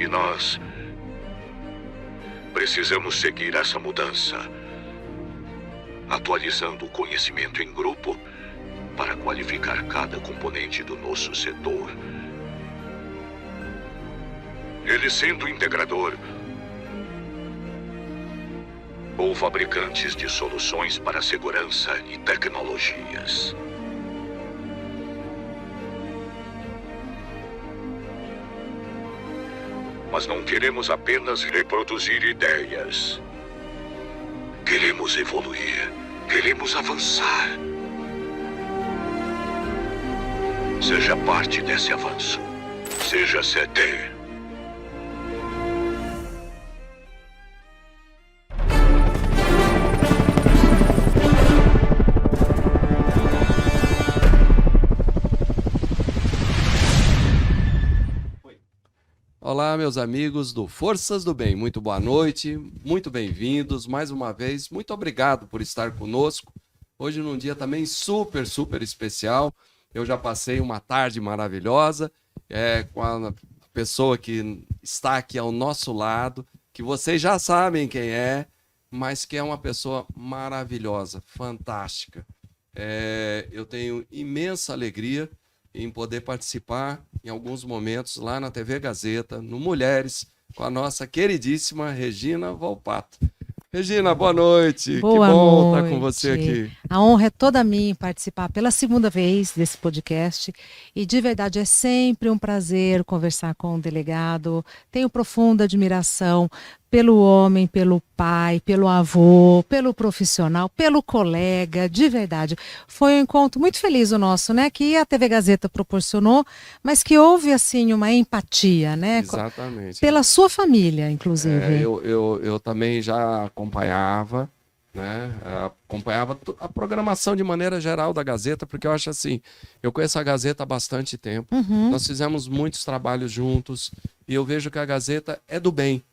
nós precisamos seguir essa mudança, atualizando o conhecimento em grupo para qualificar cada componente do nosso setor. Ele sendo integrador ou fabricantes de soluções para segurança e tecnologias. Mas não queremos apenas reproduzir ideias. Queremos evoluir. Queremos avançar. Seja parte desse avanço. Seja CD. Olá, meus amigos do Forças do Bem, muito boa noite, muito bem-vindos mais uma vez, muito obrigado por estar conosco. Hoje num dia também super especial, eu já passei uma tarde maravilhosa com a pessoa que está aqui ao nosso lado, que vocês já sabem quem é, mas que é uma pessoa maravilhosa, fantástica. Eu tenho imensa alegria em poder participar em alguns momentos lá na TV Gazeta, no Mulheres, com a nossa queridíssima Regina Volpato. Regina, boa noite. Boa que bom noite. Estar com você aqui. A honra é toda minha em participar pela segunda vez desse podcast e de verdade é sempre um prazer conversar com o delegado. Tenho profunda admiração pelo homem, pelo pai, pelo avô, pelo profissional, pelo colega, de verdade. Foi um encontro muito feliz o nosso, né? Que a TV Gazeta proporcionou, mas que houve, assim, uma empatia, né? Exatamente. Pela sua família, inclusive. Eu também já acompanhava, né? Acompanhava a programação de maneira geral da Gazeta, porque eu acho assim, eu conheço a Gazeta há bastante tempo, nós fizemos muitos trabalhos juntos, e eu vejo que a Gazeta é do bem.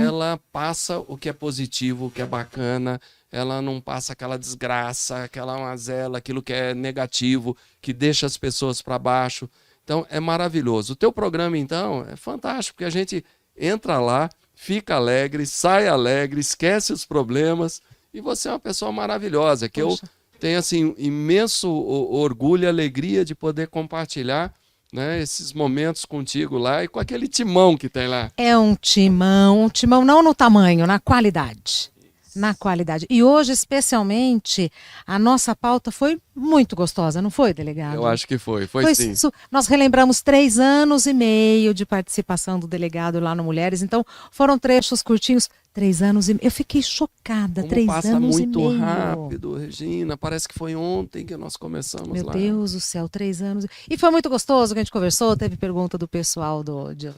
Ela passa o que é positivo, o que é bacana, ela não passa aquela desgraça, aquela mazela, aquilo que é negativo, que deixa as pessoas para baixo. Então, é maravilhoso. O teu programa, então, é fantástico, porque a gente entra lá, fica alegre, sai alegre, esquece os problemas, e você é uma pessoa maravilhosa, que Poxa. eu tenho, assim, imenso orgulho e alegria de poder compartilhar, né, esses momentos contigo lá e com aquele timão que tem lá. É um timão não no tamanho, na qualidade. Na qualidade. E hoje, especialmente, a nossa pauta foi muito gostosa, não foi, delegado? Eu acho que foi sim. Nós relembramos 3 anos e meio de participação do delegado lá no Mulheres, então foram trechos curtinhos, 3 anos e meio. Eu fiquei chocada, Como 3 passa anos e muito meio. rápido, Regina, parece que foi ontem que nós começamos Meu lá. Deus do céu, 3 anos. E foi muito gostoso que a gente conversou, teve pergunta do pessoal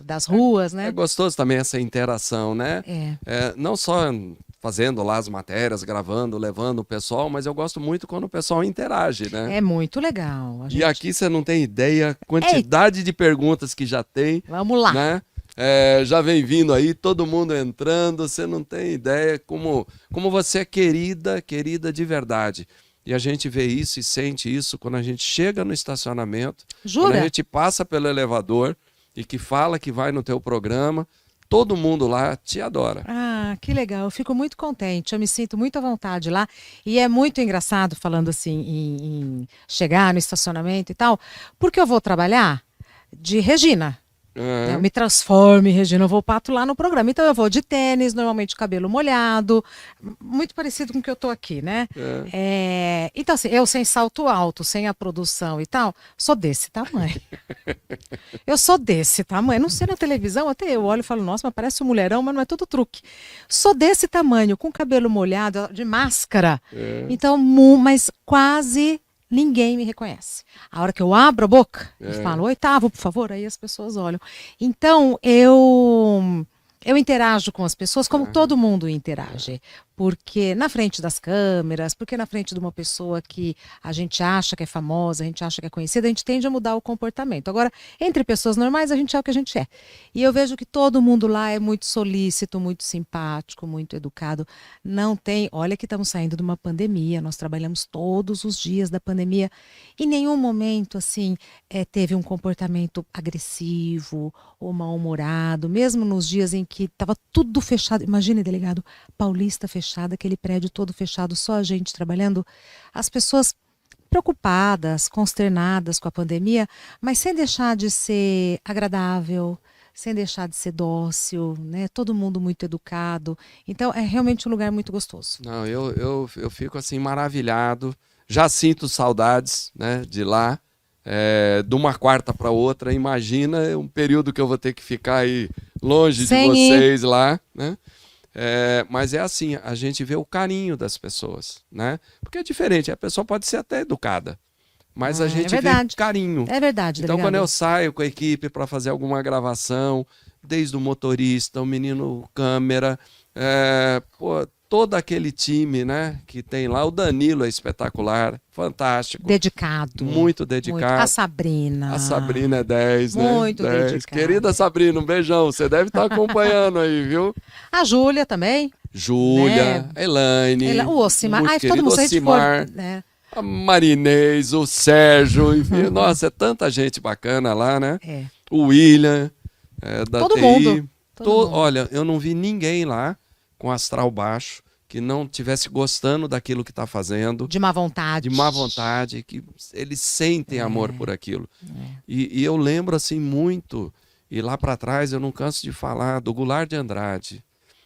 das ruas, né? É gostoso também essa interação, né? Não só fazendo lá as matérias, gravando, levando o pessoal, mas eu gosto muito quando o pessoal interage, né? É muito legal. E aqui você não tem ideia a quantidade de perguntas que já tem. Vamos lá. Né? Já vem vindo aí, todo mundo entrando, você não tem ideia como você é querida de verdade. E a gente vê isso e sente isso quando a gente chega no estacionamento, Jura? quando a gente passa pelo elevador e que fala que vai no teu programa, todo mundo lá te adora. Ah, que legal. Eu fico muito contente. Eu me sinto muito à vontade lá. E é muito engraçado, falando assim, em chegar no estacionamento e tal, porque eu vou trabalhar de Regina. Eu me transformo em Regina Volpato lá no programa. Então eu vou de tênis, normalmente cabelo molhado, muito parecido com o que eu tô aqui, né? Então assim, eu sem salto alto, sem a produção e tal, sou desse tamanho. Eu sou desse tamanho. Não sei na televisão, até eu olho e falo, nossa, mas parece um mulherão, mas não é tudo truque. Sou desse tamanho, com cabelo molhado, de máscara. Então, mas quase ninguém me reconhece. A hora que eu abro a boca e falo, 8º, por favor, aí as pessoas olham. Então, Eu interajo com as pessoas como todo mundo interage. Porque na frente das câmeras, porque na frente de uma pessoa que a gente acha que é famosa, a gente acha que é conhecida, a gente tende a mudar o comportamento. Agora, entre pessoas normais, a gente é o que a gente é. E eu vejo que todo mundo lá é muito solícito, muito simpático, muito educado. Não tem. Olha que estamos saindo de uma pandemia, nós trabalhamos todos os dias da pandemia. Em nenhum momento, assim, teve um comportamento agressivo ou mal-humorado, mesmo nos dias em que estava tudo fechado. Imagine, delegado, Paulista fechado, aquele prédio todo fechado, só a gente trabalhando, as pessoas preocupadas, consternadas com a pandemia, mas sem deixar de ser agradável, sem deixar de ser dócil, né? Todo mundo muito educado. Então, é realmente um lugar muito gostoso. Não, eu fico assim maravilhado. Já sinto saudades, né, de lá, de uma quarta para outra. Imagina um período que eu vou ter que ficar aí longe de vocês lá, né? Mas é assim, a gente vê o carinho das pessoas, né? Porque é diferente, a pessoa pode ser até educada, mas a gente vê carinho. É verdade, Então, delegado. quando eu saio com a equipe para fazer alguma gravação, desde o motorista, o menino câmera, todo aquele time, né, que tem lá, o Danilo é espetacular, fantástico. Dedicado. Muito dedicado. Muito. A Sabrina. A Sabrina é 10, né? Muito 10. dedicada. Querida Sabrina, um beijão. Você deve estar acompanhando aí, viu? A Júlia também. Júlia, né? a Elaine. O Ocimar. Ai, todo mundo, se a gente for, né? A Marinês, o Sérgio, enfim. Nossa, é tanta gente bacana lá, né? O William, da todo TI. Mundo. Olha, eu não vi ninguém lá com astral baixo, que não estivesse gostando daquilo que está fazendo. De má vontade. De má vontade, que eles sentem amor por aquilo. E eu lembro assim muito, e lá para trás eu não canso de falar, do Goulart de Andrade,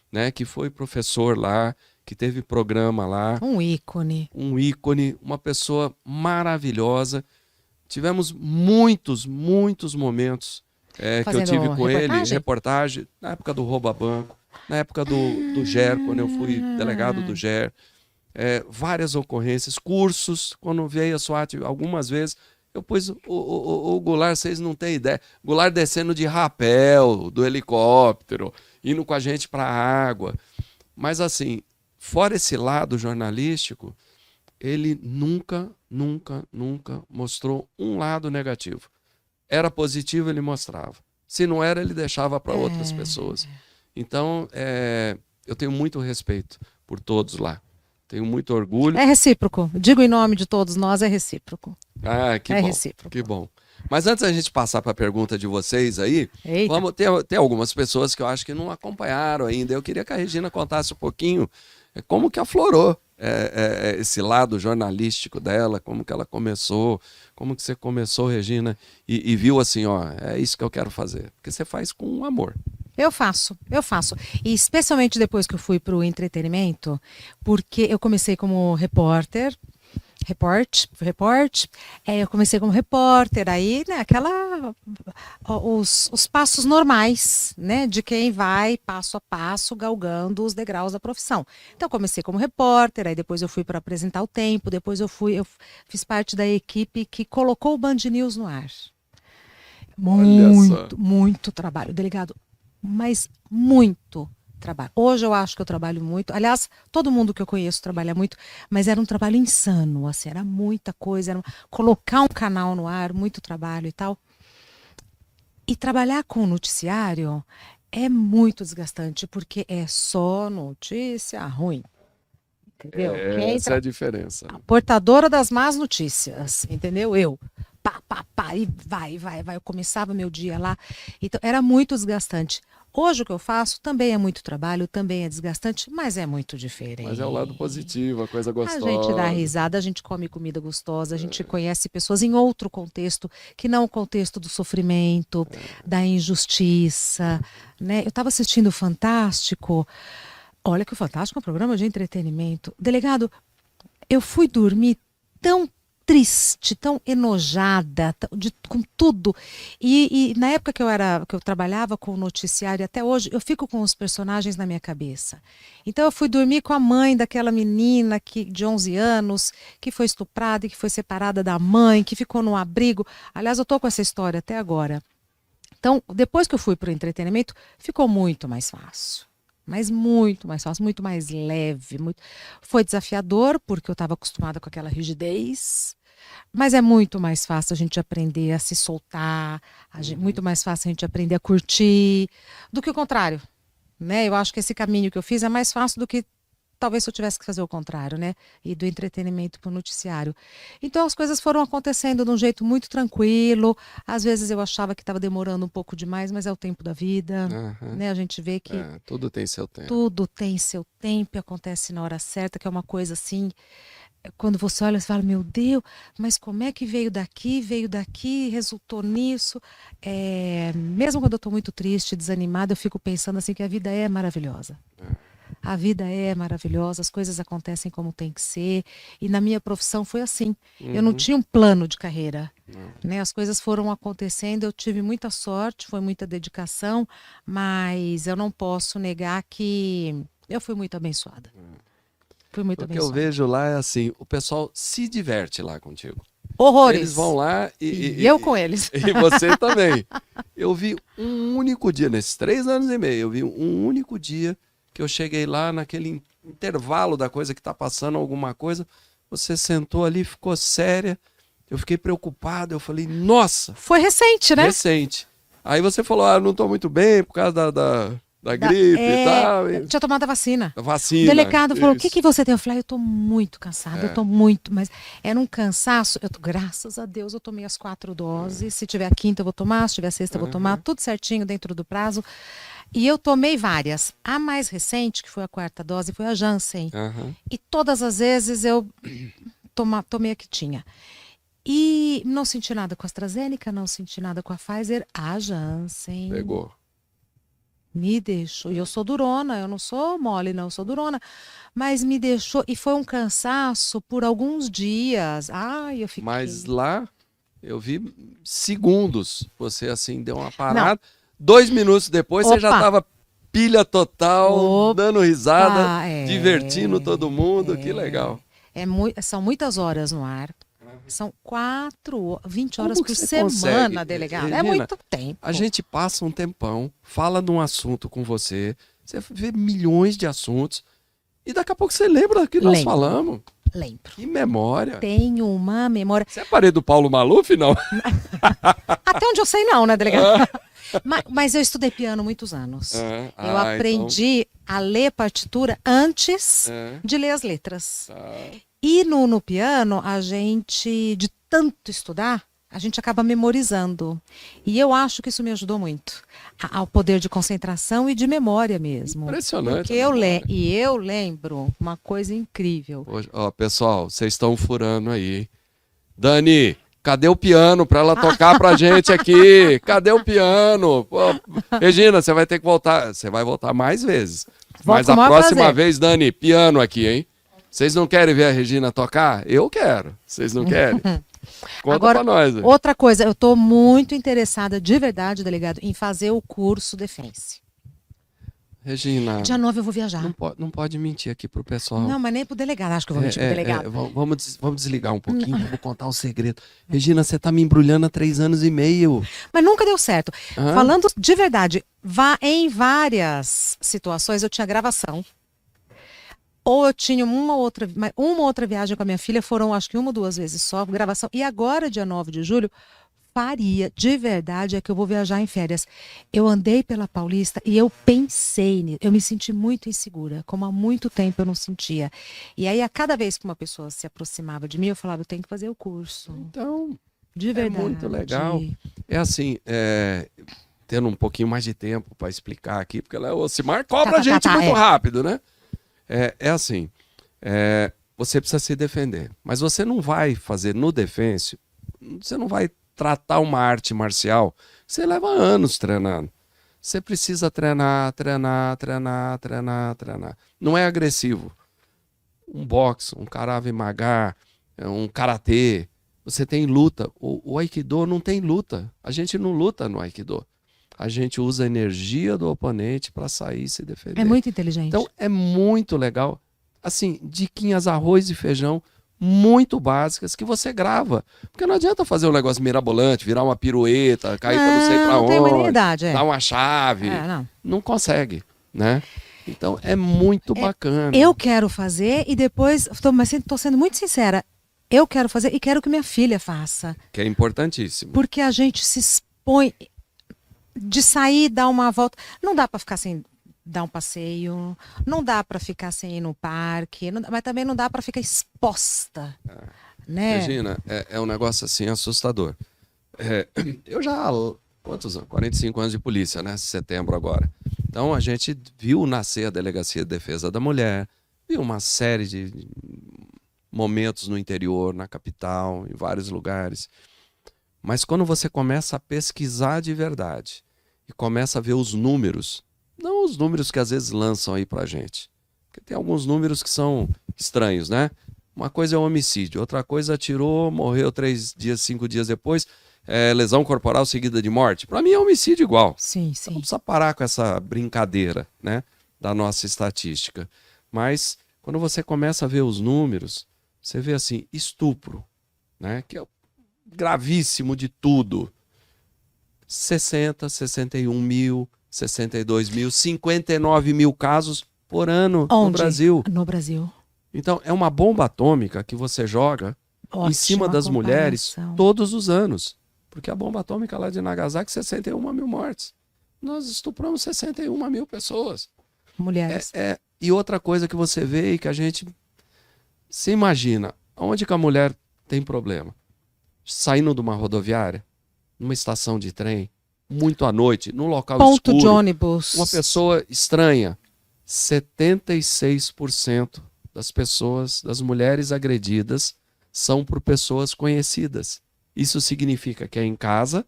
né, que foi professor lá, que teve programa lá. Um ícone. Um ícone, uma pessoa maravilhosa. Tivemos muitos momentos que eu tive com ele, reportagem, na época do Rouba Banco, na época do GER, quando eu fui delegado do GER, várias ocorrências, cursos, quando veio a SWAT algumas vezes, eu pus o Goulart, vocês não têm ideia, Goulart descendo de rapel, do helicóptero, indo com a gente para a água. Mas assim, fora esse lado jornalístico, ele nunca mostrou um lado negativo. Era positivo, ele mostrava. Se não era, ele deixava para outras pessoas. Então, eu tenho muito respeito por todos lá. Tenho muito orgulho. É recíproco. Digo em nome de todos nós, é recíproco. Ah, que bom. Recíproco. Que bom. Mas antes da gente passar para a pergunta de vocês aí, vamos ter algumas pessoas que eu acho que não acompanharam ainda. Eu queria que a Regina contasse um pouquinho como que aflorou esse lado jornalístico dela, como que ela começou, como que você começou, Regina, e viu assim, ó, é isso que eu quero fazer. Porque você faz com amor. Eu faço. E especialmente depois que eu fui para o entretenimento, porque eu comecei como repórter, eu comecei como repórter, aí, né, os passos normais, né, de quem vai passo a passo galgando os degraus da profissão. Então, comecei como repórter, aí depois eu fui para apresentar o Tempo, depois eu fiz parte da equipe que colocou o Band News no ar. Muito trabalho, delegado, mas muito trabalho. Hoje eu acho que eu trabalho muito. Aliás, todo mundo que eu conheço trabalha muito, mas era um trabalho insano, assim, era muita coisa, colocar um canal no ar, muito trabalho e tal. E trabalhar com noticiário é muito desgastante, porque é só notícia ruim. Entendeu? Essa é a diferença. A portadora das más notícias, entendeu? Eu. E vai. Eu começava meu dia lá. Então, era muito desgastante. Hoje o que eu faço também é muito trabalho, também é desgastante, mas é muito diferente. Mas é o lado positivo, a coisa gostosa. A gente dá risada, a gente come comida gostosa, a gente conhece pessoas em outro contexto, que não o contexto do sofrimento, da injustiça, né? Eu estava assistindo o Fantástico. Olha que o Fantástico é um programa de entretenimento. Delegado, eu fui dormir tão triste, tão enojada com tudo. E na época que eu trabalhava com o noticiário, até hoje, eu fico com os personagens na minha cabeça. Então eu fui dormir com a mãe daquela menina de 11 anos, que foi estuprada e que foi separada da mãe, que ficou no abrigo. Aliás, eu estou com essa história até agora. Então, depois que eu fui para o entretenimento, ficou muito mais fácil. Mas muito mais fácil, muito mais leve. Foi desafiador, porque eu estava acostumada com aquela rigidez. Mas é muito mais fácil a gente aprender a se soltar, muito mais fácil a gente aprender a curtir, do que o contrário, né? Eu acho que esse caminho que eu fiz é mais fácil do que talvez se eu tivesse que fazer o contrário, né? E do entretenimento para o noticiário. Então as coisas foram acontecendo de um jeito muito Tranquilo. Às vezes eu achava que estava demorando um pouco demais, mas é o tempo da vida, né? A gente vê que tudo tem seu tempo. Tudo tem seu tempo e acontece na hora certa, que é uma coisa assim. Quando você olha, você fala, meu Deus, mas como é que veio daqui, resultou nisso? Mesmo quando eu estou muito triste, desanimada, eu fico pensando assim que a vida é maravilhosa. A vida é maravilhosa, as coisas acontecem como tem que ser. E na minha profissão foi assim. Eu não tinha um plano de carreira. Né? As coisas foram acontecendo, eu tive muita sorte, foi muita dedicação, mas eu não posso negar que eu fui muito abençoada. O que eu vejo lá é assim, o pessoal se diverte lá contigo. Horrores. Eles vão lá e eu com eles. E você também. Eu vi um único dia, nesses 3 anos e meio, eu vi um único dia que eu cheguei lá naquele intervalo da coisa que está passando alguma coisa, você sentou ali, ficou séria, eu fiquei preocupado, eu falei, nossa! Foi recente, né? Recente. Aí você falou, não estou muito bem por causa da gripe e tal. Eu tinha tomado a vacina. A vacina. O delegado falou, o que você tem? Eu falei, eu tô muito cansada, eu tô muito, mas era um cansaço. Graças a Deus, eu tomei as 4 doses. Se tiver a 5ª, eu vou tomar, se tiver a 6ª, eu vou tomar, tudo certinho dentro do prazo. E eu tomei várias. A mais recente, que foi a 4ª dose, foi a Janssen. E todas as vezes eu tomei a que tinha. E não senti nada com a AstraZeneca, não senti nada com a Pfizer. A Janssen pegou. Me deixou. E eu sou durona, eu não sou mole, não, eu sou durona. Mas me deixou. E foi um cansaço por alguns dias. Ai, eu fiquei. Mas lá, eu vi segundos. Você assim, deu uma parada. 2 minutos depois, você já estava pilha total, dando risada, divertindo todo mundo. Que legal. São muitas horas no ar. São 20 horas por semana, delegado. Regina, é muito tempo. A gente passa um tempão, fala de um assunto com você, você vê milhões de assuntos, e daqui a pouco você lembra do que nós falamos. Lembro. Que memória. Tenho uma memória. Você é parede do Paulo Maluf, não? Até onde eu sei não, né, delegado? Mas eu estudei piano muitos anos. Eu aprendi a ler partitura antes de ler as letras. E no piano, a gente, de tanto estudar, a gente acaba memorizando. E eu acho que isso me ajudou muito. Ao poder de concentração e de memória mesmo. Impressionante. Porque eu lembro uma coisa incrível. Hoje, pessoal, vocês estão furando aí. Dani, cadê o piano para ela tocar pra gente aqui? Cadê o piano? Pô, Regina, você vai ter que voltar. Você vai voltar mais vezes. Mas a próxima vez, Dani, piano aqui, hein? Vocês não querem ver a Regina tocar? Eu quero. Vocês não querem? Conta Agora, pra nós. Outra coisa, eu estou muito interessada, de verdade, delegado, em fazer o curso Defense. Regina... Dia 9 eu vou viajar. Não pode mentir aqui pro pessoal. Não, mas nem pro delegado. Acho que eu vou mentir pro delegado. Vamos desligar um pouquinho, vou contar um segredo. Regina, você tá me embrulhando há 3 anos e meio. Mas nunca deu certo. Falando de verdade, em várias situações eu tinha gravação. Ou eu tinha uma outra viagem com a minha filha, foram acho que 1 ou 2 vezes só, gravação. E agora, dia 9 de julho, de verdade, é que eu vou viajar em férias. Eu andei pela Paulista e eu pensei nisso. Eu me senti muito insegura, como há muito tempo eu não sentia. E aí, a cada vez que uma pessoa se aproximava de mim, eu falava, eu tenho que fazer o curso. Então, de verdade. É muito legal. É assim, tendo um pouquinho mais de tempo para explicar aqui, porque o Ocimar cobra a gente muito rápido, né? É assim, você precisa se defender, mas você não vai fazer no Defense, você não vai tratar uma arte marcial, você leva anos treinando. Você precisa treinar. Não é agressivo. Um boxe, um Krav Maga, um karatê, você tem luta. O Aikido não tem luta. A gente não luta no Aikido. A gente usa a energia do oponente para sair e se defender. É muito inteligente. Então, é muito legal. Assim, diquinhas, arroz e feijão, muito básicas que você grava. Porque não adianta fazer um negócio mirabolante, virar uma pirueta, cair para não sei para Não tem onde, humanidade, dar uma chave. não. Não consegue, né? Então é muito bacana. Eu quero fazer e depois, mas estou sendo muito sincera, eu quero fazer e quero que minha filha faça. Que é importantíssimo. Porque a gente se expõe de sair, dar uma volta. Não dá para ficar sem dar um passeio, não dá para ficar sem ir no parque, mas também não dá para ficar exposta. Né? Regina, é um negócio assim assustador. Eu já, quantos anos? 45 anos de polícia, né? Setembro agora. Então a gente viu nascer a Delegacia de Defesa da Mulher, viu uma série de momentos no interior, na capital, em vários lugares. Mas quando você começa a pesquisar de verdade e começa a ver os números, não os números que às vezes lançam aí pra gente, porque tem alguns números que são estranhos, né? Uma coisa é um homicídio, outra coisa atirou, morreu 3 dias, 5 dias depois, lesão corporal seguida de morte. Para mim é homicídio igual. Sim, Então, sim. não precisa parar com essa brincadeira, né, da nossa estatística. Mas quando você começa a ver os números, você vê assim, estupro, né, que é o gravíssimo de tudo. 60, 61 mil, 62 mil, 59 mil casos por ano no Brasil. No Brasil. Então, é uma bomba atômica que você joga em cima das mulheres todos os anos. Porque a bomba atômica lá de Nagasaki, 61 mil mortes. Nós estupramos 61 mil pessoas. Mulheres. E outra coisa que você vê e que a gente se imagina, onde que a mulher tem problema? Saindo de uma rodoviária, numa estação de trem, muito à noite, num local Ponto escuro. de ônibus. Uma pessoa estranha. 76% das pessoas, das mulheres agredidas, são por pessoas conhecidas. Isso significa que é em casa,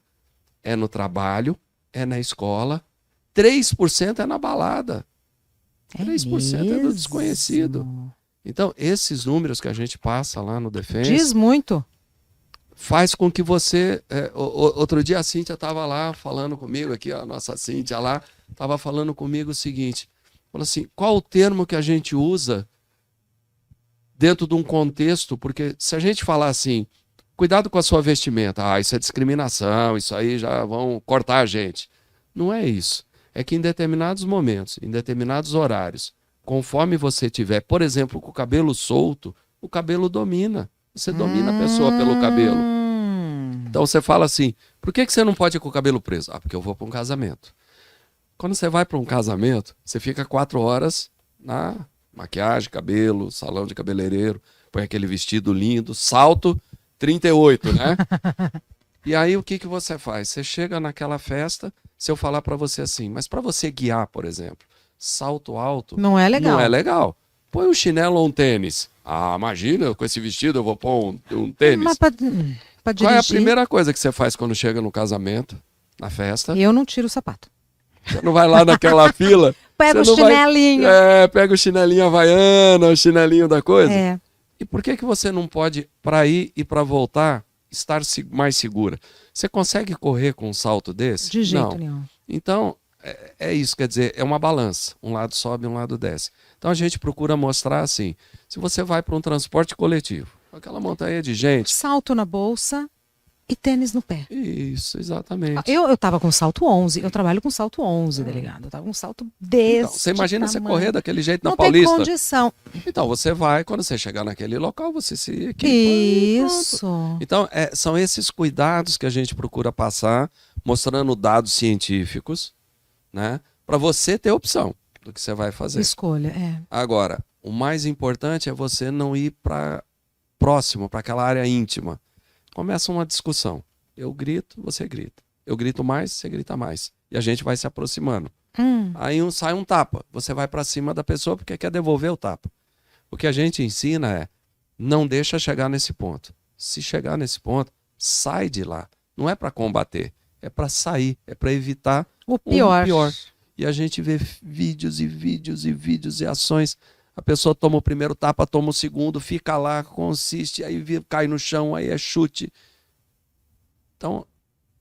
é no trabalho, é na escola. 3% é na balada. 3% é do desconhecido. Então, esses números que a gente passa lá no Defense... Diz muito. Faz com que você... outro dia a Cíntia estava lá falando comigo, aqui a nossa Cíntia lá, estava falando comigo o seguinte, falou assim, qual o termo que a gente usa dentro de um contexto? Porque se a gente falar assim, cuidado com a sua vestimenta, isso é discriminação, isso aí já vão cortar a gente. Não é isso. É que em determinados momentos, em determinados horários, conforme você tiver, por exemplo, com o cabelo solto, o cabelo domina. Você domina a pessoa pelo cabelo. Então você fala assim, por que você não pode ir com o cabelo preso? Porque eu vou para um casamento. Quando você vai para um casamento, você fica 4 horas na maquiagem, cabelo, salão de cabeleireiro, põe aquele vestido lindo, salto 38, né? E aí o que você faz? Você chega naquela festa, se eu falar para você assim, mas para você guiar, por exemplo, salto alto... Não é legal. Não é legal. Põe um chinelo ou um tênis. Imagina, com esse vestido eu vou pôr um tênis. Mas pra dirigir... Qual é a primeira coisa que você faz quando chega no casamento, na festa? Eu não tiro o sapato. Você não vai lá naquela fila? Pega o chinelinho. Pega o chinelinho havaiana, o chinelinho da coisa. É. E por que você não pode, para ir e para voltar, estar mais segura? Você consegue correr com um salto desse? De jeito nenhum. Então, é isso, quer dizer, é uma balança. Um lado sobe, um lado desce. Então a gente procura mostrar assim, se você vai para um transporte coletivo, aquela montanha de gente... Salto na bolsa e tênis no pé. Isso, exatamente. Eu tava com salto 11, eu trabalho com salto 11, delegado. Eu tava com salto desse Então, você imagina você tamanho. correr daquele jeito na Não Paulista? tem condição. Então você vai, quando você chegar naquele local, você se equipa. Isso. Então são esses cuidados que a gente procura passar, mostrando dados científicos, né, para você ter opção do que você vai fazer. Escolha, Agora, o mais importante é você não ir para próximo, para aquela área íntima. Começa uma discussão. Eu grito, você grita. Eu grito mais, você grita mais. E a gente vai se aproximando. Aí sai um tapa. Você vai para cima da pessoa porque quer devolver o tapa. O que a gente ensina é, não deixa chegar nesse ponto. Se chegar nesse ponto, sai de lá. Não é para combater, é para sair, é para evitar o pior. E a gente vê vídeos e vídeos e vídeos e ações. A pessoa toma o primeiro tapa, toma o segundo, fica lá, consiste, aí cai no chão, aí é chute. Então,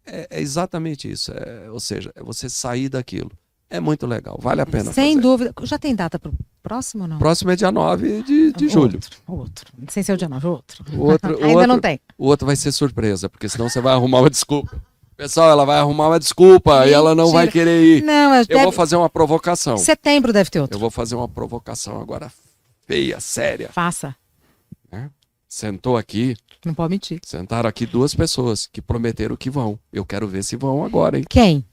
é exatamente isso. Ou seja, é você sair daquilo. É muito legal, vale a pena Sem fazer. dúvida. Já tem data para o próximo ou não? Próximo é dia 9 de julho. Outro. Sem ser o dia 9, outro. O outro, Ainda não tem. O outro vai ser surpresa, porque senão você vai arrumar uma desculpa. Pessoal, ela vai arrumar uma desculpa e ela não vai querer ir. Não, mas Eu vou fazer uma provocação. Setembro deve ter outro. Eu vou fazer uma provocação agora feia, séria. Faça. Sentou aqui, Não pode mentir. sentaram aqui 2 pessoas que prometeram que vão. Eu quero ver se vão agora, hein? Quem?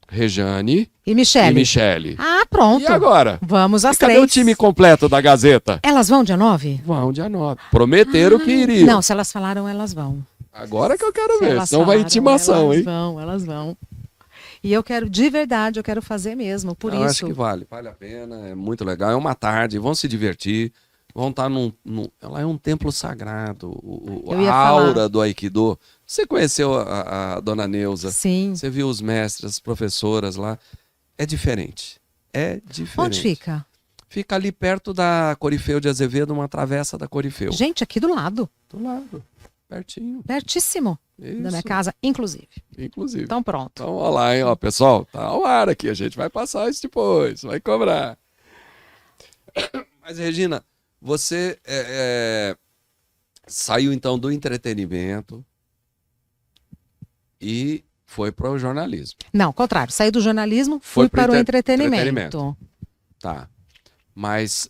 Rejane E Michele? e Michele. Ah, pronto. E agora? Vamos às E cadê 3. o time completo da Gazeta? Elas vão dia 9? Vão dia 9. Prometeram que iriam. Não, se elas falaram, elas vão. Agora que eu quero Se ver, elas senão vai falaram, intimação, hein? Elas vão. E eu quero, de verdade, eu quero fazer mesmo, por Eu isso. acho que vale a pena, é muito legal. É uma tarde, vão se divertir, vão estar Lá é um templo sagrado, Eu ia a aura falar. do Aikido. Você conheceu a dona Neuza? Sim. Você viu os mestres, as professoras lá? É diferente. É diferente. Onde fica? Fica ali perto da Corifeu de Azevedo, uma travessa da Corifeu. Gente, aqui do lado. Do lado, pertinho. Pertíssimo da minha Isso, casa, inclusive. inclusive. Então pronto. Então, olha lá, hein, ó, pessoal, tá ao ar aqui, a gente vai passar isso depois, vai cobrar. Mas, Regina, você saiu então do entretenimento e foi para o jornalismo, Não, ao contrário. Saí do jornalismo, Foi fui pro para o entretenimento. entretenimento. tá? Mas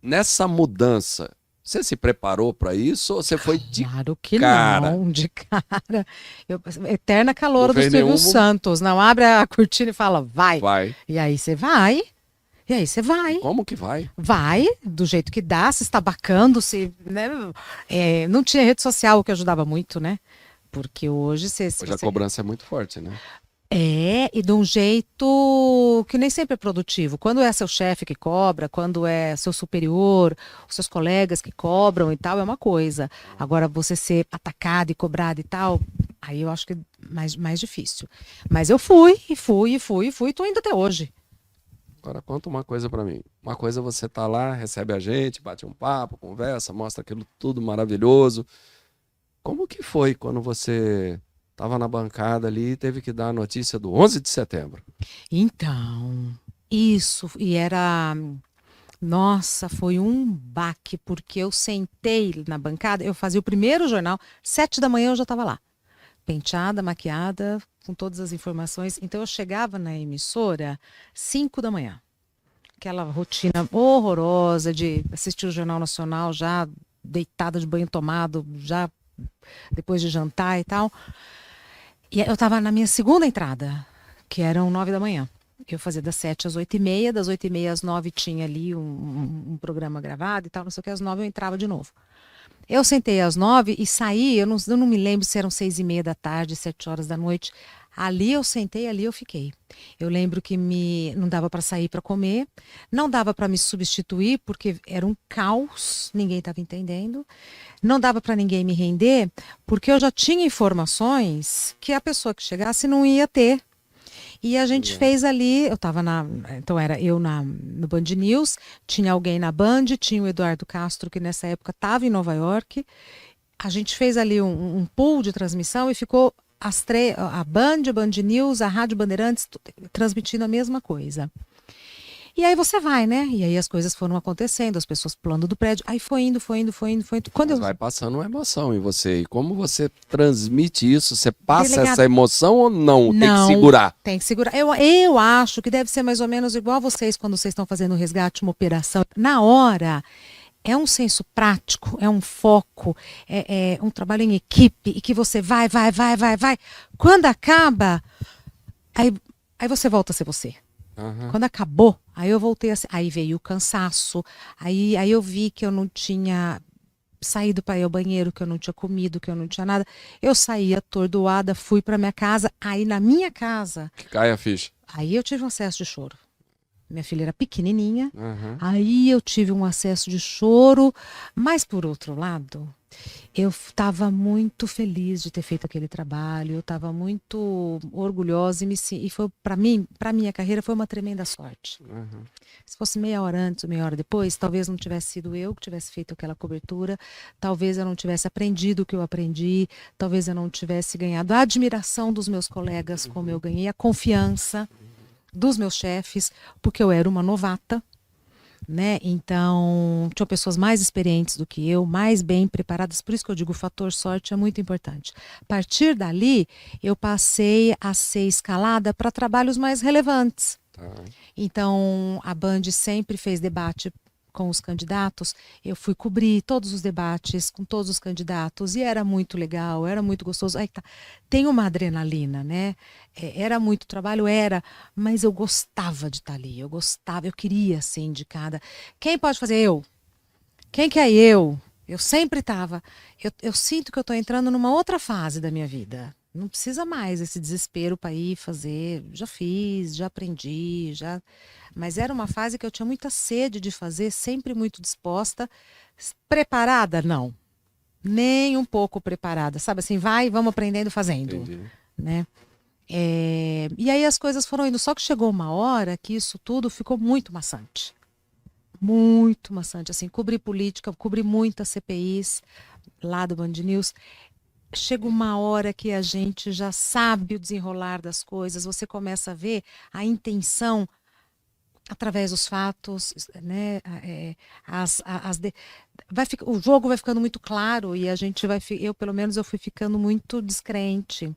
nessa mudança, você se preparou para isso ou você foi de Claro que cara? não, de cara. Eterna caloura Não do fez Silvio nenhum- Santos. Não abre a cortina e fala, vai. Vai. E aí você vai. E aí você vai. Como que vai? Vai, do jeito que dá, se estabacando, se, né? Não tinha rede social, o que ajudava muito, né? Porque hoje se Hoje a cobrança é muito forte, né? e de um jeito que nem sempre é produtivo. Quando é seu chefe que cobra, quando é seu superior, os seus colegas que cobram e tal, é uma coisa. Agora, você ser atacado e cobrado e tal, aí eu acho que é mais difícil. Mas eu fui, tô indo até hoje. Agora conta uma coisa pra mim. Uma coisa é você tá lá, recebe a gente, bate um papo, conversa, mostra aquilo tudo maravilhoso. Como que foi quando você tava na bancada ali e teve que dar a notícia do 11 de setembro? Então, isso, e era. Nossa, foi um baque, porque eu sentei na bancada, eu fazia o primeiro jornal, 7 da manhã eu já estava lá. Penteada, maquiada, com todas as informações. Então eu chegava na emissora 5 da manhã. Aquela rotina horrorosa de assistir o Jornal Nacional já deitada de banho tomado, já depois de jantar e tal. E eu estava na minha segunda entrada, que eram 9 da manhã. Eu fazia das 7 às 8h30, das 8h30 às 9 tinha ali um programa gravado e tal, não sei o que, às 9 eu entrava de novo. Eu sentei às 9 e saí, eu não me lembro se eram 6h30 da tarde, 7 horas da noite. Ali eu sentei, ali eu fiquei. Eu lembro que não dava para sair para comer, não dava para me substituir, porque era um caos, ninguém estava entendendo. Não dava para ninguém me render, porque eu já tinha informações que a pessoa que chegasse não ia ter. E a gente fez ali, então era eu no Band News, tinha alguém na Band, tinha o Eduardo Castro, que nessa época estava em Nova York. A gente fez ali um pool de transmissão e ficou a Band News, a Rádio Bandeirantes, transmitindo a mesma coisa. E aí você vai, né? E aí as coisas foram acontecendo, as pessoas pulando do prédio. Aí foi indo. Quando Mas vai passando uma emoção em você. E como você transmite isso? Você passa Delegado, essa emoção ou não? Tem que não, segurar. tem que segurar. Eu acho que deve ser mais ou menos igual a vocês quando vocês estão fazendo um resgate, uma operação. Na hora, é um senso prático, é um foco, é um trabalho em equipe e que você vai. Quando acaba, aí você volta a ser você. Aham. Quando acabou, aí eu voltei a ser, aí veio o cansaço, aí eu vi que eu não tinha saído para ir ao banheiro, que eu não tinha comido, que eu não tinha nada. Eu saí atordoada, fui para minha casa, aí na minha casa, Que cai a ficha. aí eu tive um acesso de choro. Minha filha era pequenininha, Aham. aí eu tive um acesso de choro, mas por outro lado, eu estava muito feliz de ter feito aquele trabalho, eu estava muito orgulhosa e foi para mim, para minha carreira foi uma tremenda sorte. Aham. Se fosse meia hora antes ou meia hora depois, talvez não tivesse sido eu que tivesse feito aquela cobertura, talvez eu não tivesse aprendido o que eu aprendi, talvez eu não tivesse ganhado a admiração dos meus colegas como eu ganhei, a confiança. dos meus chefes, porque eu era uma novata, né? Então, tinham pessoas mais experientes do que eu, mais bem preparadas, por isso que eu digo o fator sorte é muito importante. A partir dali, eu passei a ser escalada para trabalhos mais relevantes. Tá. Então, a Band sempre fez debate com os candidatos, eu fui cobrir todos os debates com todos os candidatos e era muito legal, era muito gostoso. Aí tá. Tem uma adrenalina, né? Era muito trabalho, mas eu gostava de estar ali, eu queria ser indicada. Quem pode fazer? Eu. Quem que é eu? Eu sempre estava. Eu sinto que eu estou entrando numa outra fase da minha vida. Não precisa mais esse desespero para ir fazer. Já fiz, já aprendi, já. Mas era uma fase que eu tinha muita sede de fazer, sempre muito disposta. Preparada? Não. Nem um pouco preparada. Sabe assim, vai, vamos aprendendo fazendo. Entendi. Né? E aí as coisas foram indo. Só que chegou uma hora que isso tudo ficou muito maçante. Muito maçante. Assim, cobri política, cobri muitas CPIs lá do Band News. Chega uma hora que a gente já sabe o desenrolar das coisas, você começa a ver a intenção através dos fatos, né? O jogo vai ficando muito claro e a gente pelo menos eu fui ficando muito descrente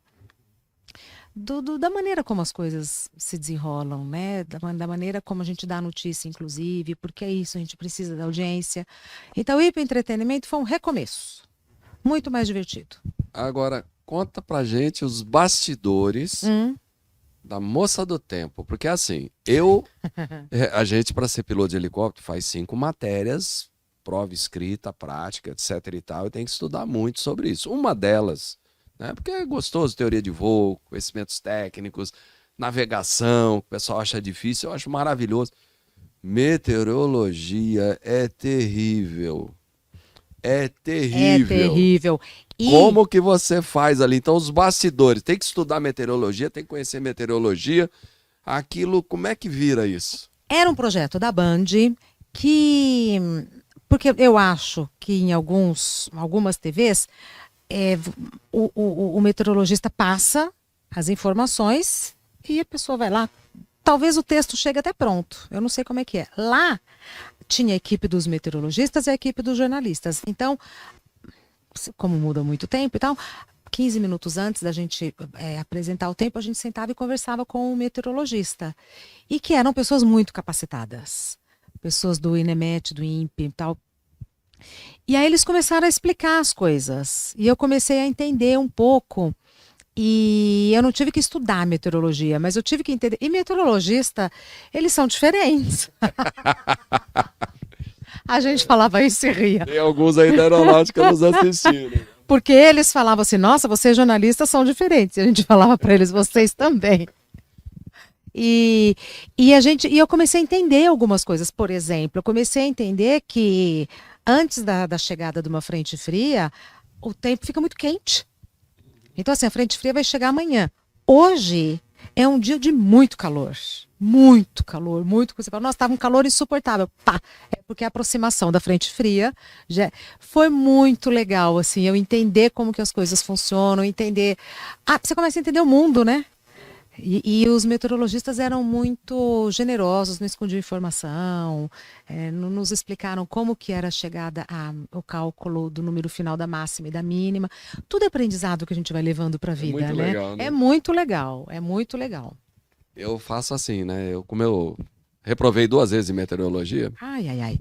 da maneira como as coisas se desenrolam, né? Da maneira como a gente dá a notícia, inclusive, porque é isso, a gente precisa da audiência. Então, ir para o entretenimento foi um recomeço. Muito mais divertido. Agora, conta pra gente os bastidores da Moça do Tempo. Porque assim, a gente para ser piloto de helicóptero faz 5 matérias, prova escrita, prática, etc e tal, e tem que estudar muito sobre isso. Uma delas, né, porque é gostoso, teoria de voo, conhecimentos técnicos, navegação, que o pessoal acha difícil, eu acho maravilhoso. Meteorologia é terrível. É terrível. É terrível. Como que você faz ali? Então, os bastidores, tem que estudar meteorologia, tem que conhecer meteorologia. Aquilo, como é que vira isso? Era um projeto da Band que... Porque eu acho que em algumas TVs, o meteorologista passa as informações e a pessoa vai lá. Talvez o texto chegue até pronto. Eu não sei como é que é. Lá tinha a equipe dos meteorologistas e a equipe dos jornalistas. Então, como muda muito tempo e tal, 15 minutos antes da gente apresentar o tempo, a gente sentava e conversava com o meteorologista. E que eram pessoas muito capacitadas. Pessoas do INEMET, do INPE e tal. E aí eles começaram a explicar as coisas. E eu comecei a entender um pouco. E eu não tive que estudar meteorologia, mas eu tive que entender. E meteorologista, eles são diferentes. A gente falava isso e ria. Tem alguns aí da aeronáutica nos assistindo. Porque eles falavam assim, nossa, vocês jornalistas são diferentes. E a gente falava para eles, vocês também. E eu comecei a entender algumas coisas. Por exemplo, eu comecei a entender que antes da chegada de uma frente fria, o tempo fica muito quente. Então, assim, a frente fria vai chegar amanhã. Hoje é um dia de muito calor. Muito calor, muito. Você fala, nossa, estava um calor insuportável. Pá! É porque a aproximação da frente fria já foi muito legal, assim, eu entender como que as coisas funcionam, entender. Você começa a entender o mundo, né? E os meteorologistas eram muito generosos, não escondiam informação, nos explicaram como que era a chegada ao cálculo do número final da máxima e da mínima. Tudo é aprendizado que a gente vai levando para a vida, muito né? legal, né? É muito legal, é muito legal. Eu faço assim, né? Como eu reprovei 2 vezes em meteorologia, Ai, ai, ai.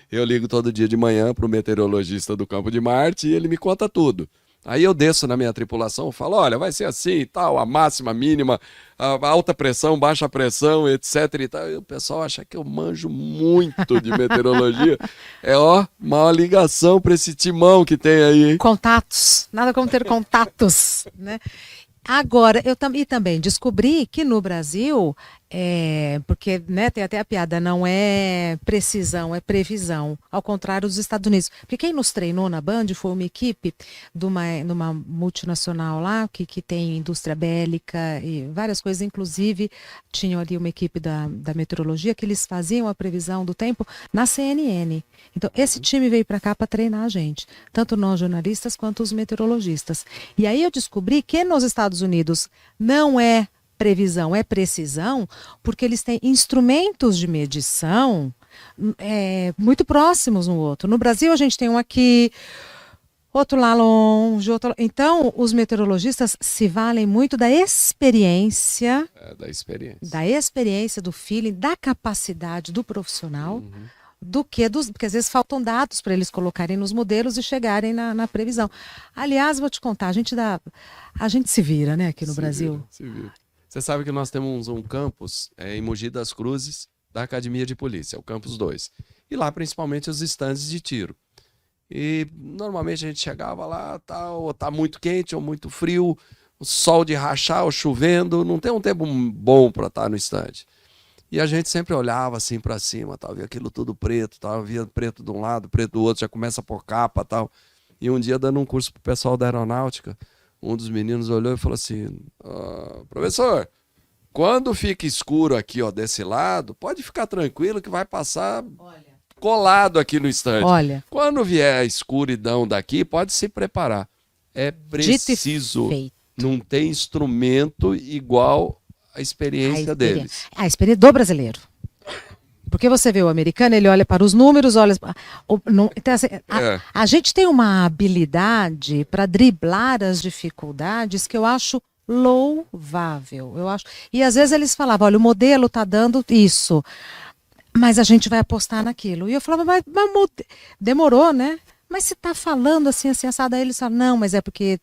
eu ligo todo dia de manhã pro meteorologista do Campo de Marte e ele me conta tudo. Aí eu desço na minha tripulação, falo, olha, vai ser assim e tal, a máxima, a mínima, a alta pressão, baixa pressão, etc e tal. E o pessoal acha que eu manjo muito de meteorologia. Uma ligação para esse timão que tem aí, hein? Contatos, nada como ter contatos, né? Agora, eu também descobri que no Brasil, porque, né, tem até a piada, não é precisão, é previsão, ao contrário dos Estados Unidos. Porque quem nos treinou na Band foi uma equipe numa multinacional lá, que tem indústria bélica e várias coisas, inclusive tinham ali uma equipe da meteorologia que eles faziam a previsão do tempo na CNN. Então, esse time veio para cá para treinar a gente, tanto nós jornalistas quanto os meteorologistas. E aí eu descobri que nos Estados Unidos não é previsão, é precisão, porque eles têm instrumentos de medição muito próximos um outro. No Brasil, a gente tem um aqui, outro lá longe, outro... Então, os meteorologistas se valem muito da experiência, da experiência, do feeling, da capacidade do profissional, porque às vezes faltam dados para eles colocarem nos modelos e chegarem na previsão. Aliás, vou te contar, a gente se vira, né, aqui no Brasil. Se vira. Você sabe que nós temos um campus em Mogi das Cruzes, da Academia de Polícia, o Campus 2. E lá, principalmente, os estandes de tiro. E normalmente a gente chegava lá, ou tá muito quente ou muito frio, o sol de rachar ou chovendo, não tem um tempo bom para estar no estande. E a gente sempre olhava assim para cima, tal, via aquilo tudo preto, tal, via preto de um lado, preto do outro, já começa a pôr capa, tal. E um dia, dando um curso pro pessoal da aeronáutica, um dos meninos olhou e falou assim: professor, quando fica escuro aqui, ó, desse lado, pode ficar tranquilo que vai passar colado aqui no estande. Olha. Quando vier a escuridão daqui, pode se preparar. É preciso. Não tem instrumento igual a experiência deles. A experiência do brasileiro. Porque você vê o americano, ele olha para os números, olha... Então, assim, a gente tem uma habilidade para driblar as dificuldades que eu acho louvável. E às vezes eles falavam, olha, o modelo está dando isso, mas a gente vai apostar naquilo. E eu falava, mas demorou, né? Mas se está falando assim, assado, aí eles falam, não, mas é porque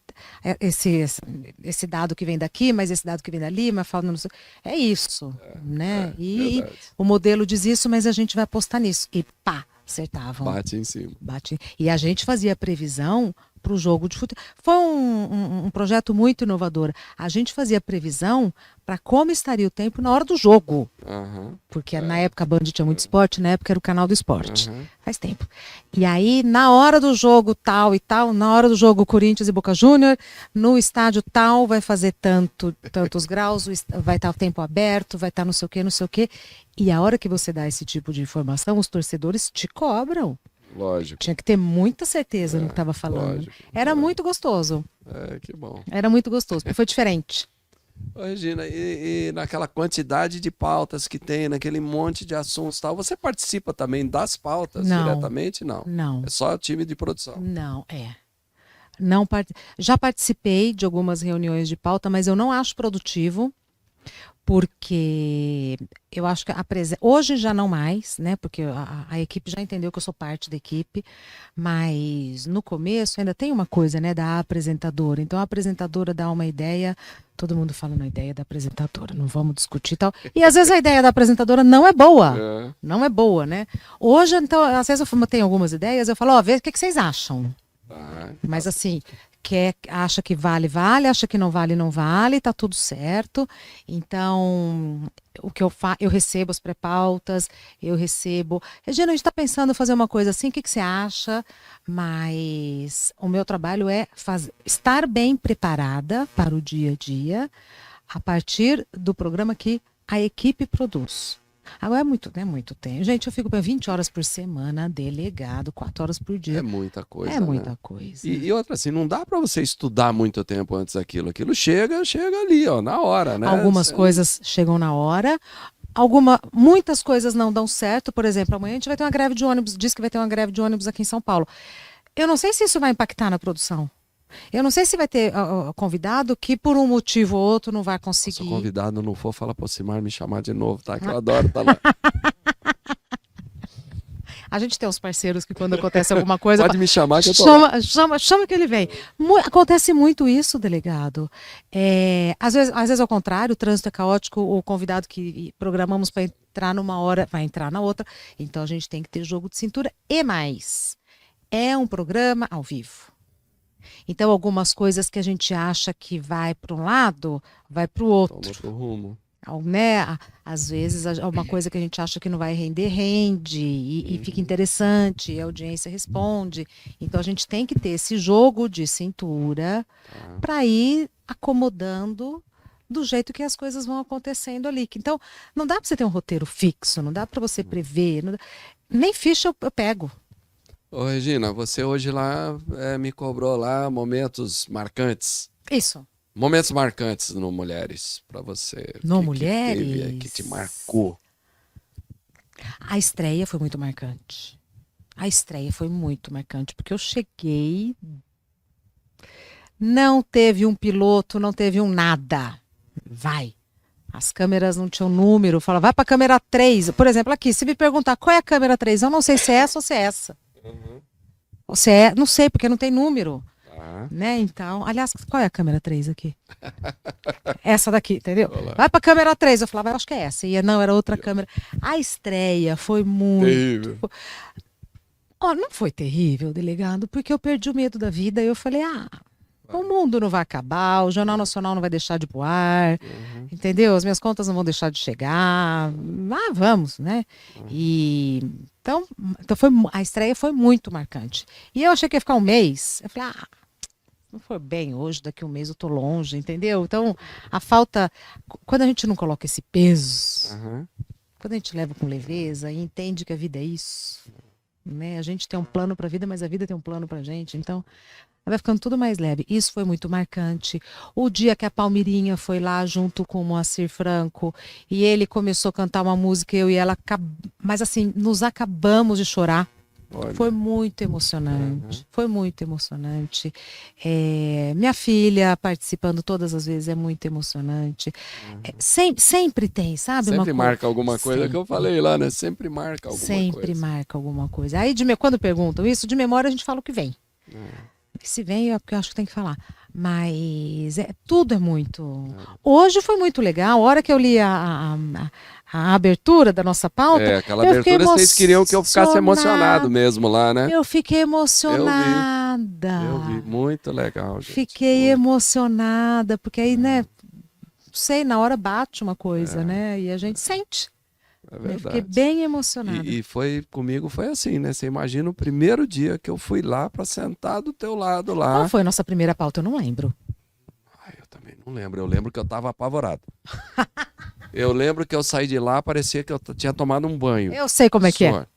esse dado que vem daqui, mas esse dado que vem dali, mas fala, não sei. É isso, né? E o modelo diz isso, mas a gente vai apostar nisso. E pá, acertavam. Bate em cima. E a gente fazia previsão para o jogo de futebol. Foi um projeto muito inovador. A gente fazia previsão para como estaria o tempo na hora do jogo. Porque na época a Band tinha muito esporte, na época era o canal do esporte. Faz tempo. E aí, na hora do jogo tal e tal, na hora do jogo Corinthians e Boca Júnior, no estádio tal vai fazer tantos graus, vai estar o tempo aberto, vai estar não sei o quê. E a hora que você dá esse tipo de informação, os torcedores te cobram. Lógico. Tinha que ter muita certeza no que estava falando. Lógico. Era muito gostoso. Que bom. Era muito gostoso, porque foi diferente. Ô, Regina, e naquela quantidade de pautas que tem, naquele monte de assuntos e tal, você participa também das pautas diretamente? Não. Não. É só time de produção. Não, Não Já participei de algumas reuniões de pauta, mas eu não acho produtivo. Porque eu acho que hoje já não mais, né? Porque a equipe já entendeu que eu sou parte da equipe, mas no começo ainda tem uma coisa, né, da apresentadora. Então a apresentadora dá uma ideia, todo mundo fala na ideia da apresentadora, não vamos discutir e tal. E às vezes a ideia da apresentadora não é boa. Não é boa, né? Hoje, então, às vezes eu tenho algumas ideias, eu falo, vê o que vocês acham. Mas assim, acha que vale, acha que não vale, tá tudo certo. Então, o que eu recebo as pré-pautas, Regina, a gente tá pensando em fazer uma coisa assim, o que você acha? Mas o meu trabalho é estar bem preparada para o dia a dia, a partir do programa que a equipe produz. Agora é muito tempo. Gente, eu fico 20 horas por semana, delegado, 4 horas por dia. É muita coisa. É muita coisa. E outra, assim, não dá para você estudar muito tempo antes daquilo. Aquilo chega ali, ó, na hora, né? Algumas coisas chegam na hora. Muitas coisas não dão certo. Por exemplo, amanhã a gente vai ter uma greve de ônibus, diz que vai ter uma greve de ônibus aqui em São Paulo. Eu não sei se isso vai impactar na produção. Eu não sei se vai ter convidado que por um motivo ou outro não vai conseguir. Se o convidado não for, fala pro Simar me chamar de novo, tá? Que eu adoro estar lá. A gente tem uns parceiros que quando acontece alguma coisa... Pode me chamar que eu tô chama que ele vem. Acontece muito isso, delegado. Às vezes ao contrário, o trânsito é caótico, o convidado que programamos para entrar numa hora vai entrar na outra. Então a gente tem que ter jogo de cintura e mais. É um programa ao vivo. Então, algumas coisas que a gente acha que vai para um lado, vai para o outro. Toma pro rumo. Né? Às vezes, uma coisa que a gente acha que não vai render, rende, e fica interessante, e a audiência responde. Então, a gente tem que ter esse jogo de cintura para ir acomodando do jeito que as coisas vão acontecendo ali. Então, não dá para você ter um roteiro fixo, não dá para você prever. Nem ficha eu pego. Ô, Regina, você hoje lá me cobrou lá momentos marcantes. Isso. Momentos marcantes no Mulheres para você. No Que Mulheres? teve aí, que te marcou. A estreia foi muito marcante. A estreia foi muito marcante, porque eu cheguei, não teve um piloto, não teve um nada. Vai. As câmeras não tinham número. Fala, vai pra câmera 3. Por exemplo, aqui, se me perguntar qual é a câmera 3, eu não sei se é essa ou se é essa. Ou se é, não sei, porque não tem número. Tá. Né? Então, aliás, qual é a câmera 3 aqui? Essa daqui, entendeu? Olá. Vai pra câmera 3. Eu falava, eu acho que é essa. E não, era outra câmera. A estreia foi muito. Terrível. Ó, não foi terrível, delegado, porque eu perdi o medo da vida e eu falei, o mundo não vai acabar, o Jornal Nacional não vai deixar de ir pro ar, entendeu? As minhas contas não vão deixar de chegar, vamos, né? E então a estreia foi muito marcante. E eu achei que ia ficar um mês, eu falei, não for bem hoje, daqui um mês eu tô longe, entendeu? Então, a falta, quando a gente não coloca esse peso, quando a gente leva com leveza e entende que a vida é isso, né? A gente tem um plano para a vida, mas a vida tem um plano para a gente. Então, vai ficando tudo mais leve. Isso foi muito marcante. O dia que a Palmirinha foi lá junto com o Moacir Franco e ele começou a cantar uma música, eu e ela, mas assim, nos acabamos de chorar. Olha. Foi muito emocionante. Foi muito emocionante. Minha filha participando todas as vezes é muito emocionante. Sempre tem, sabe? Sempre marca alguma coisa, Sempre. que eu falei lá, né? Sempre marca alguma Sempre coisa. marca alguma coisa. Aí, quando perguntam isso, de memória a gente fala o que vem. Se vem, é porque eu acho que tem que falar. Mas tudo é muito. Hoje foi muito legal. A hora que eu li a abertura da nossa pauta. Aquela eu fiquei abertura vocês queriam que eu ficasse emocionado mesmo lá, né? Eu fiquei emocionada. Eu vi. Muito legal, gente. Fiquei emocionada, porque aí, né? Não sei, na hora bate uma coisa, né? E a gente sente. É Eu verdade. fiquei bem emocionada. E comigo foi assim, né? Você imagina o primeiro dia que eu fui lá para sentar do teu lado lá. Qual foi a nossa primeira pauta? Eu não lembro. Eu também não lembro. Eu lembro que eu tava apavorado. Eu lembro que eu saí de lá, parecia que eu tinha tomado um banho. Eu sei como é que é. Senhor.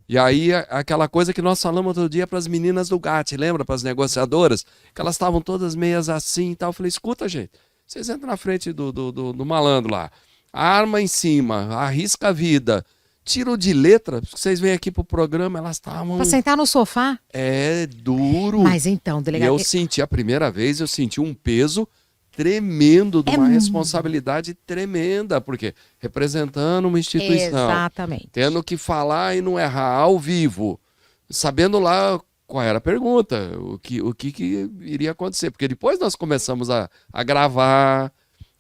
E aí, aquela coisa que nós falamos outro dia para as meninas do GAT, lembra? Para as negociadoras, que elas estavam todas meias assim e tal. Eu falei, escuta, gente, vocês entram na frente do malandro lá, arma em cima, arrisca a vida, tiro de letra, vocês vêm aqui pro programa, elas estavam... Pra sentar no sofá? É duro. Mas então, E delegado... eu senti, a primeira vez, eu senti um peso tremendo, de uma responsabilidade tremenda, porque representando uma instituição, Exatamente. tendo que falar e não errar ao vivo, sabendo lá qual era a pergunta, o que iria acontecer, porque depois nós começamos a gravar,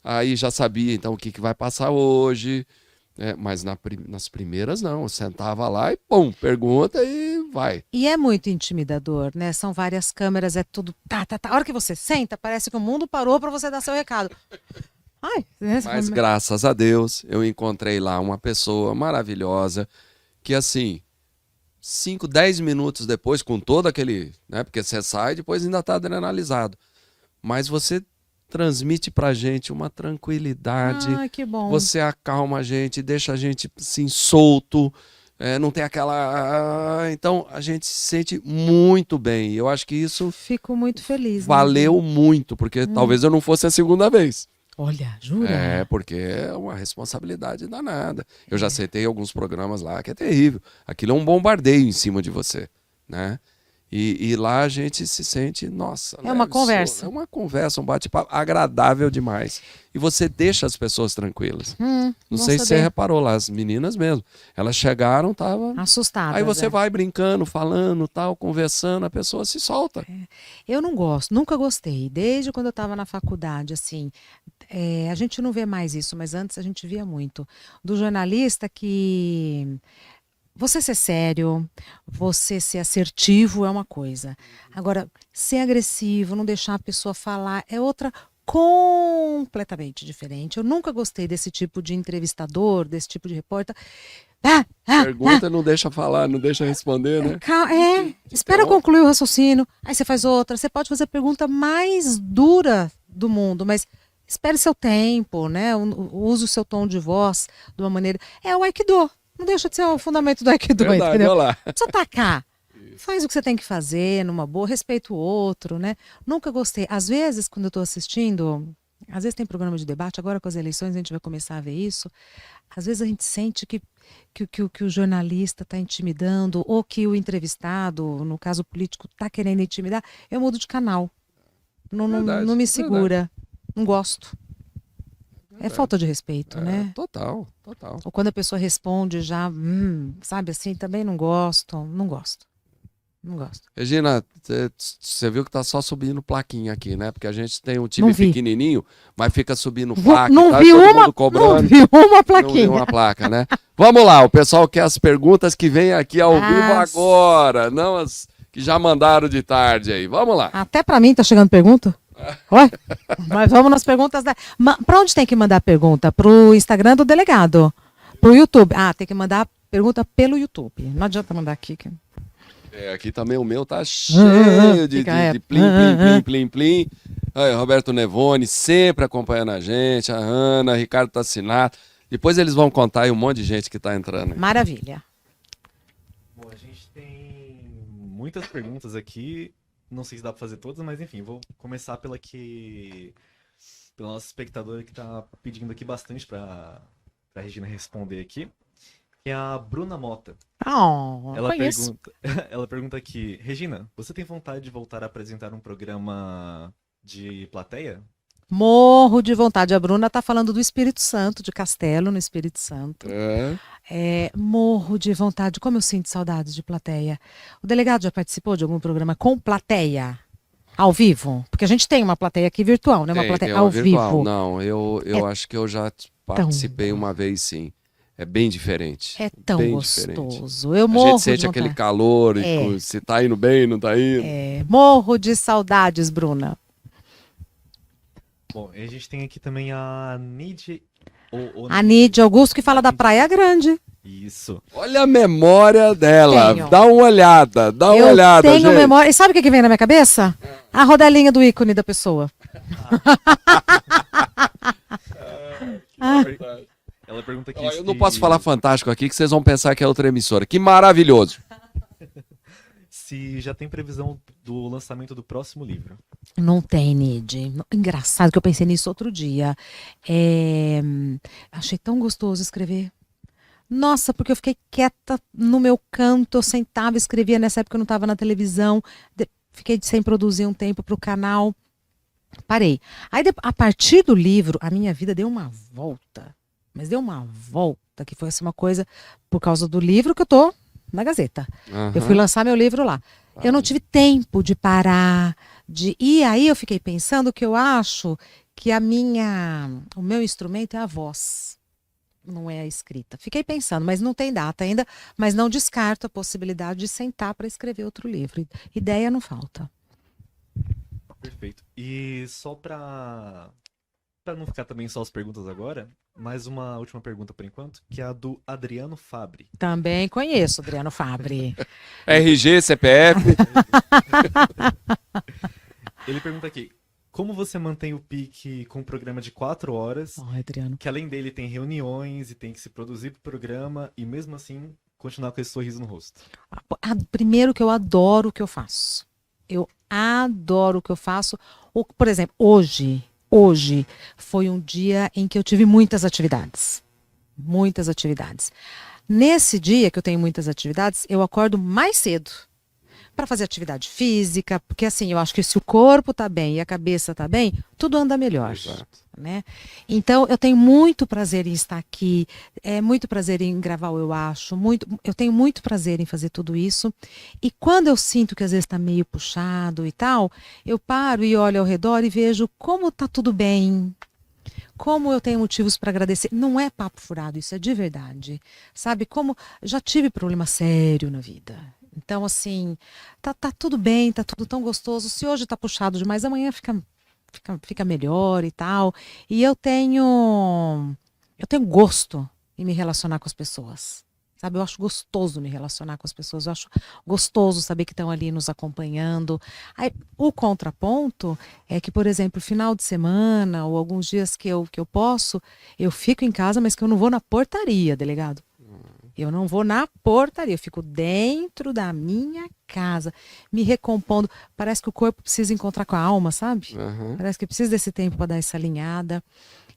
aí já sabia então o que vai passar hoje, mas nas primeiras não, eu sentava lá e pum, pergunta e vai. E é muito intimidador, né? São várias câmeras, é tudo tá. A hora que você senta, parece que o mundo parou para você dar seu recado. Ai, Mas graças a Deus, eu encontrei lá uma pessoa maravilhosa, que assim, 5, 10 minutos depois, com todo aquele, né? Porque você sai e depois ainda tá adrenalizado. Mas você transmite pra gente uma tranquilidade. Que bom. Você acalma a gente, deixa a gente assim solto, não tem aquela... Então a gente se sente muito bem. Eu acho que isso Fico muito feliz. valeu muito, porque talvez eu não fosse a segunda vez. Olha, jura? Porque é uma responsabilidade danada. Eu já aceitei alguns programas lá que é terrível. Aquilo é um bombardeio em cima de você, né? E lá a gente se sente, nossa... É uma conversa. É uma conversa, um bate-papo agradável demais. E você deixa as pessoas tranquilas. Não sei se você reparou lá, as meninas mesmo. Elas chegaram, estavam... assustadas. Aí você vai brincando, falando, tal, conversando, a pessoa se solta. Eu não gosto, nunca gostei. Desde quando eu estava na faculdade, assim... a gente não vê mais isso, mas antes a gente via muito. Do jornalista que... Você ser sério, você ser assertivo é uma coisa. Agora, ser agressivo, não deixar a pessoa falar é outra completamente diferente. Eu nunca gostei desse tipo de entrevistador, desse tipo de repórter. Pergunta, não deixa falar, não deixa responder, né? Espera concluir o raciocínio, aí você faz outra. Você pode fazer a pergunta mais dura do mundo, mas espere seu tempo, né? Use o seu tom de voz de uma maneira... É o Aikido. Não deixa de ser o fundamento do Aikido, Verdade, entendeu? olha lá. Não precisa atacar. Faz o que você tem que fazer, numa boa, respeita o outro, né? Nunca gostei. Às vezes, quando eu tô assistindo, às vezes tem programa de debate, agora com as eleições a gente vai começar a ver isso. Às vezes a gente sente que o jornalista está intimidando, ou que o entrevistado, no caso político, está querendo intimidar. Eu mudo de canal. Não me segura. Não gosto. É falta de respeito, né? Total. Ou quando a pessoa responde já, sabe assim, também não gosto. Regina, você viu que tá só subindo plaquinha aqui, né? Porque a gente tem um Não time vi. pequenininho, mas fica subindo placa, Não tá? vi Todo uma, mundo cobrando. não vi uma Não plaquinha. vi uma placa, né? Vamos lá, o pessoal quer as perguntas que vêm aqui ao vivo agora, não as que já mandaram de tarde aí. Vamos lá. Até pra mim tá chegando pergunta. Oi? Mas vamos nas perguntas pra onde tem que mandar pergunta? Pro Instagram do delegado? Pro YouTube? Ah, tem que mandar pergunta pelo YouTube. Não adianta mandar aqui. Aqui também o meu tá cheio de plim. Aí, Roberto Nevone sempre acompanhando a gente, a Ana, Ricardo Tassinato. Depois eles vão contar aí um monte de gente que tá entrando. Maravilha. Bom, a gente tem muitas perguntas aqui. Não sei se dá pra fazer todas, mas enfim, vou começar pela nossa espectadora que tá pedindo aqui bastante pra Regina responder aqui, que é a Bruna Mota. Conheço. Ela pergunta aqui, Regina, você tem vontade de voltar a apresentar um programa de plateia? Morro de vontade. A Bruna tá falando do Espírito Santo, de Castelo, no Espírito Santo. Morro de vontade. Como eu sinto saudades de plateia. O delegado já participou de algum programa com plateia? Ao vivo? Porque a gente tem uma plateia aqui virtual, né? Uma plateia ao vivo. Não, eu acho que eu já participei uma vez, sim. É bem diferente. É tão bem gostoso. Diferente. Eu morro a gente sente de aquele vontade. calor, e se tá indo bem, não tá indo. Morro de saudades, Bruna. Bom, e a gente tem aqui também a Nid... A Nid Augusto, que fala da Praia Grande. Isso. Olha a memória dela. Tenho. Dá uma olhada, Eu tenho gente. memória. E sabe o que vem na minha cabeça? A rodelinha do ícone da pessoa. Ela pergunta aqui Eu não posso falar fantástico aqui, que vocês vão pensar que é outra emissora. Que maravilhoso. se já tem previsão do lançamento do próximo livro. Não tem, Nid. Engraçado que eu pensei nisso outro dia. Achei tão gostoso escrever. Nossa, porque eu fiquei quieta no meu canto, eu sentava e escrevia. Nessa época eu não estava na televisão. Fiquei sem produzir um tempo para o canal. Parei. Aí, a partir do livro, a minha vida deu uma volta. Mas deu uma volta, que foi assim, uma coisa por causa do livro que eu tô na Gazeta. Uhum. Eu fui lançar meu livro lá. Eu não tive tempo de parar. E aí eu fiquei pensando que eu acho que o meu instrumento é a voz. Não é a escrita. Fiquei pensando, mas não tem data ainda. Mas não descarto a possibilidade de sentar para escrever outro livro. Ideia não falta. Perfeito. E só para não ficar também só as perguntas agora, mais uma última pergunta por enquanto, que é a do Adriano Fabri. Também conheço Adriano Fabri. RG, CPF. Ele pergunta aqui, como você mantém o pique com um programa de 4 horas, Adriano. que além dele tem reuniões e tem que se produzir pro programa e mesmo assim continuar com esse sorriso no rosto? Primeiro que eu adoro o que eu faço. Eu adoro o que eu faço. Por exemplo, hoje foi um dia em que eu tive muitas atividades. Muitas atividades. Nesse dia que eu tenho muitas atividades, eu acordo mais cedo para fazer atividade física, porque assim, eu acho que se o corpo tá bem e a cabeça tá bem, tudo anda melhor. Exato. Né? Então, eu tenho muito prazer em estar aqui, muito prazer em gravar o Eu Acho, eu tenho muito prazer em fazer tudo isso. E quando eu sinto que às vezes está meio puxado e tal, eu paro e olho ao redor e vejo como tá tudo bem, como eu tenho motivos para agradecer. Não é papo furado, isso é de verdade. Sabe, como já tive problema sério na vida. Então, assim, tá tudo bem, tá tudo tão gostoso. Se hoje tá puxado demais, amanhã fica melhor e tal. E eu tenho gosto em me relacionar com as pessoas. Sabe, eu acho gostoso me relacionar com as pessoas. Eu acho gostoso saber que estão ali nos acompanhando. Aí, o contraponto é que, por exemplo, final de semana ou alguns dias que eu posso, eu fico em casa, mas que eu não vou na portaria, delegado. Eu não vou na portaria, eu fico dentro da minha casa, me recompondo. Parece que o corpo precisa encontrar com a alma, sabe? Aham. Parece que precisa desse tempo para dar essa alinhada.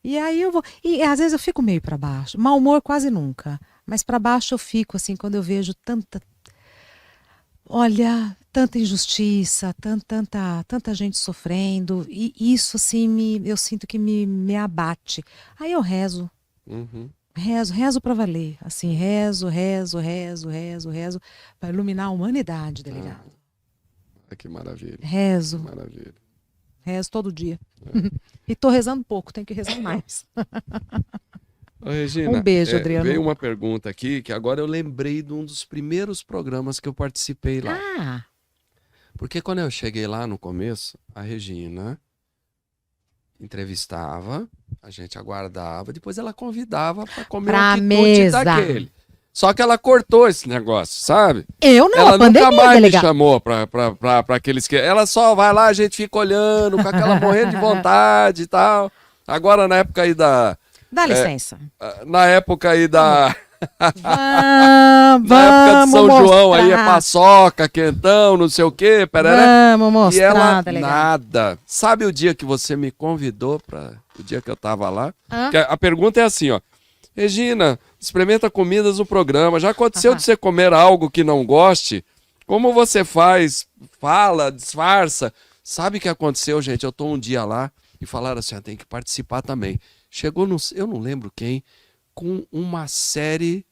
E aí eu vou. E às vezes eu fico meio para baixo. Mau humor quase nunca. Mas para baixo eu fico, assim, quando eu vejo tanta. Olha, tanta injustiça, tanta gente sofrendo. E isso, assim, eu sinto que me abate. Aí eu rezo. Uhum. Rezo para valer. Assim, rezo para iluminar a humanidade, delegado. Ah, que maravilha. Que Rezo, maravilha. rezo todo dia. E tô rezando pouco, tenho que rezar mais. Ô, Regina, Um beijo, Adriano. veio uma pergunta aqui que agora eu lembrei de um dos primeiros programas que eu participei lá. Ah, Porque quando eu cheguei lá no começo, a Regina entrevistava, a gente aguardava, depois ela convidava para comer Pra um quitute mesa. daquele. Só que ela cortou esse negócio, sabe? eu não, Ela a pandemia, nunca mais me delegado. chamou pra aqueles que... Ela só vai lá, a gente fica olhando, com aquela morrendo de vontade e tal. Agora, na época aí da... Dá licença. Na época aí da... Vamos, Na época de São vamos João aí é mostrar. paçoca, quentão, não sei o quê, pereré. Vamos E mostrar, ela delegado. nada. Sabe o dia que você me convidou para o dia que eu tava lá? Hã? Que a pergunta é assim, ó. Regina, experimenta comidas no programa. Já aconteceu de você comer algo que não goste? Como você faz? Fala, disfarça. Sabe o que aconteceu, gente? Eu tô um dia lá e falaram assim, tem que participar também. Chegou, eu não lembro quem, com uma série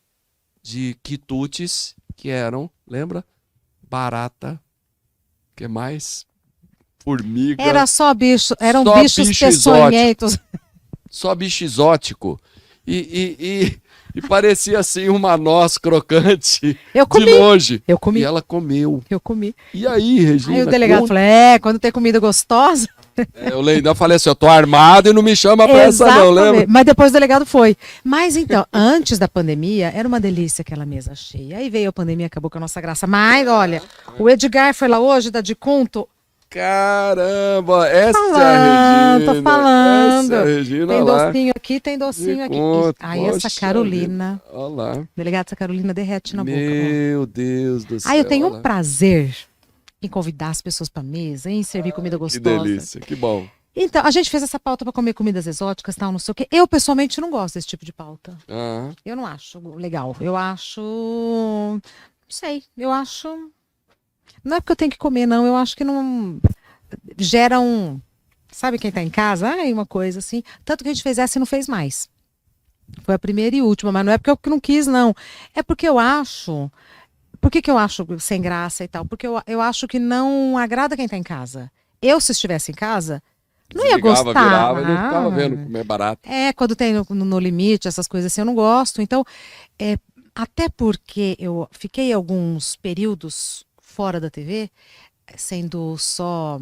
de quitutes que eram, lembra? Barata, que mais? Formiga, Era só bicho, eram Só bichos bicho peçonhentos. só bicho exótico. E parecia assim uma noz crocante Eu de comi, longe. eu comi, E ela comeu. eu comi. E aí, Regina? Aí o delegado falou, quando tem comida gostosa... Eu ainda falei assim, eu tô armado e não me chama pra essa não, lembra? Mas depois o delegado foi. Mas então, antes da pandemia, era uma delícia aquela mesa cheia. Aí veio a pandemia, acabou com a nossa graça. Mas, olha, o Edgar foi lá hoje, da Diconto. Caramba, essa é a Regina. Tô falando. Essa é a Regina, Tem olha lá. docinho aqui, tem docinho aqui. Conta, Aí essa poxa Carolina. vida. Olha lá. Delegado, essa Carolina derrete na boca. Meu Deus do céu. Aí eu tenho olha um lá. prazer em convidar as pessoas pra mesa, em servir comida Que gostosa. delícia, que bom. Então, a gente fez essa pauta pra comer comidas exóticas, tal, não sei o quê. Eu, pessoalmente, não gosto desse tipo de pauta. Ah, Eu não acho legal. Eu acho. Não sei. Eu acho. Não é porque eu tenho que comer, não. Eu acho que não. Gera um. Sabe quem tá em casa? Ai, uma coisa assim. Tanto que a gente fez essa e não fez mais. Foi a primeira e última, mas não é porque eu não quis, não. É porque eu acho. Por que eu acho sem graça e tal? Porque eu acho que não agrada quem tá em casa. Eu, se estivesse em casa, não ia desligava, gostar. virava e não ficava vendo comer barato. É, quando tem no limite, essas coisas assim, eu não gosto. Então, até porque eu fiquei alguns períodos fora da TV, sendo só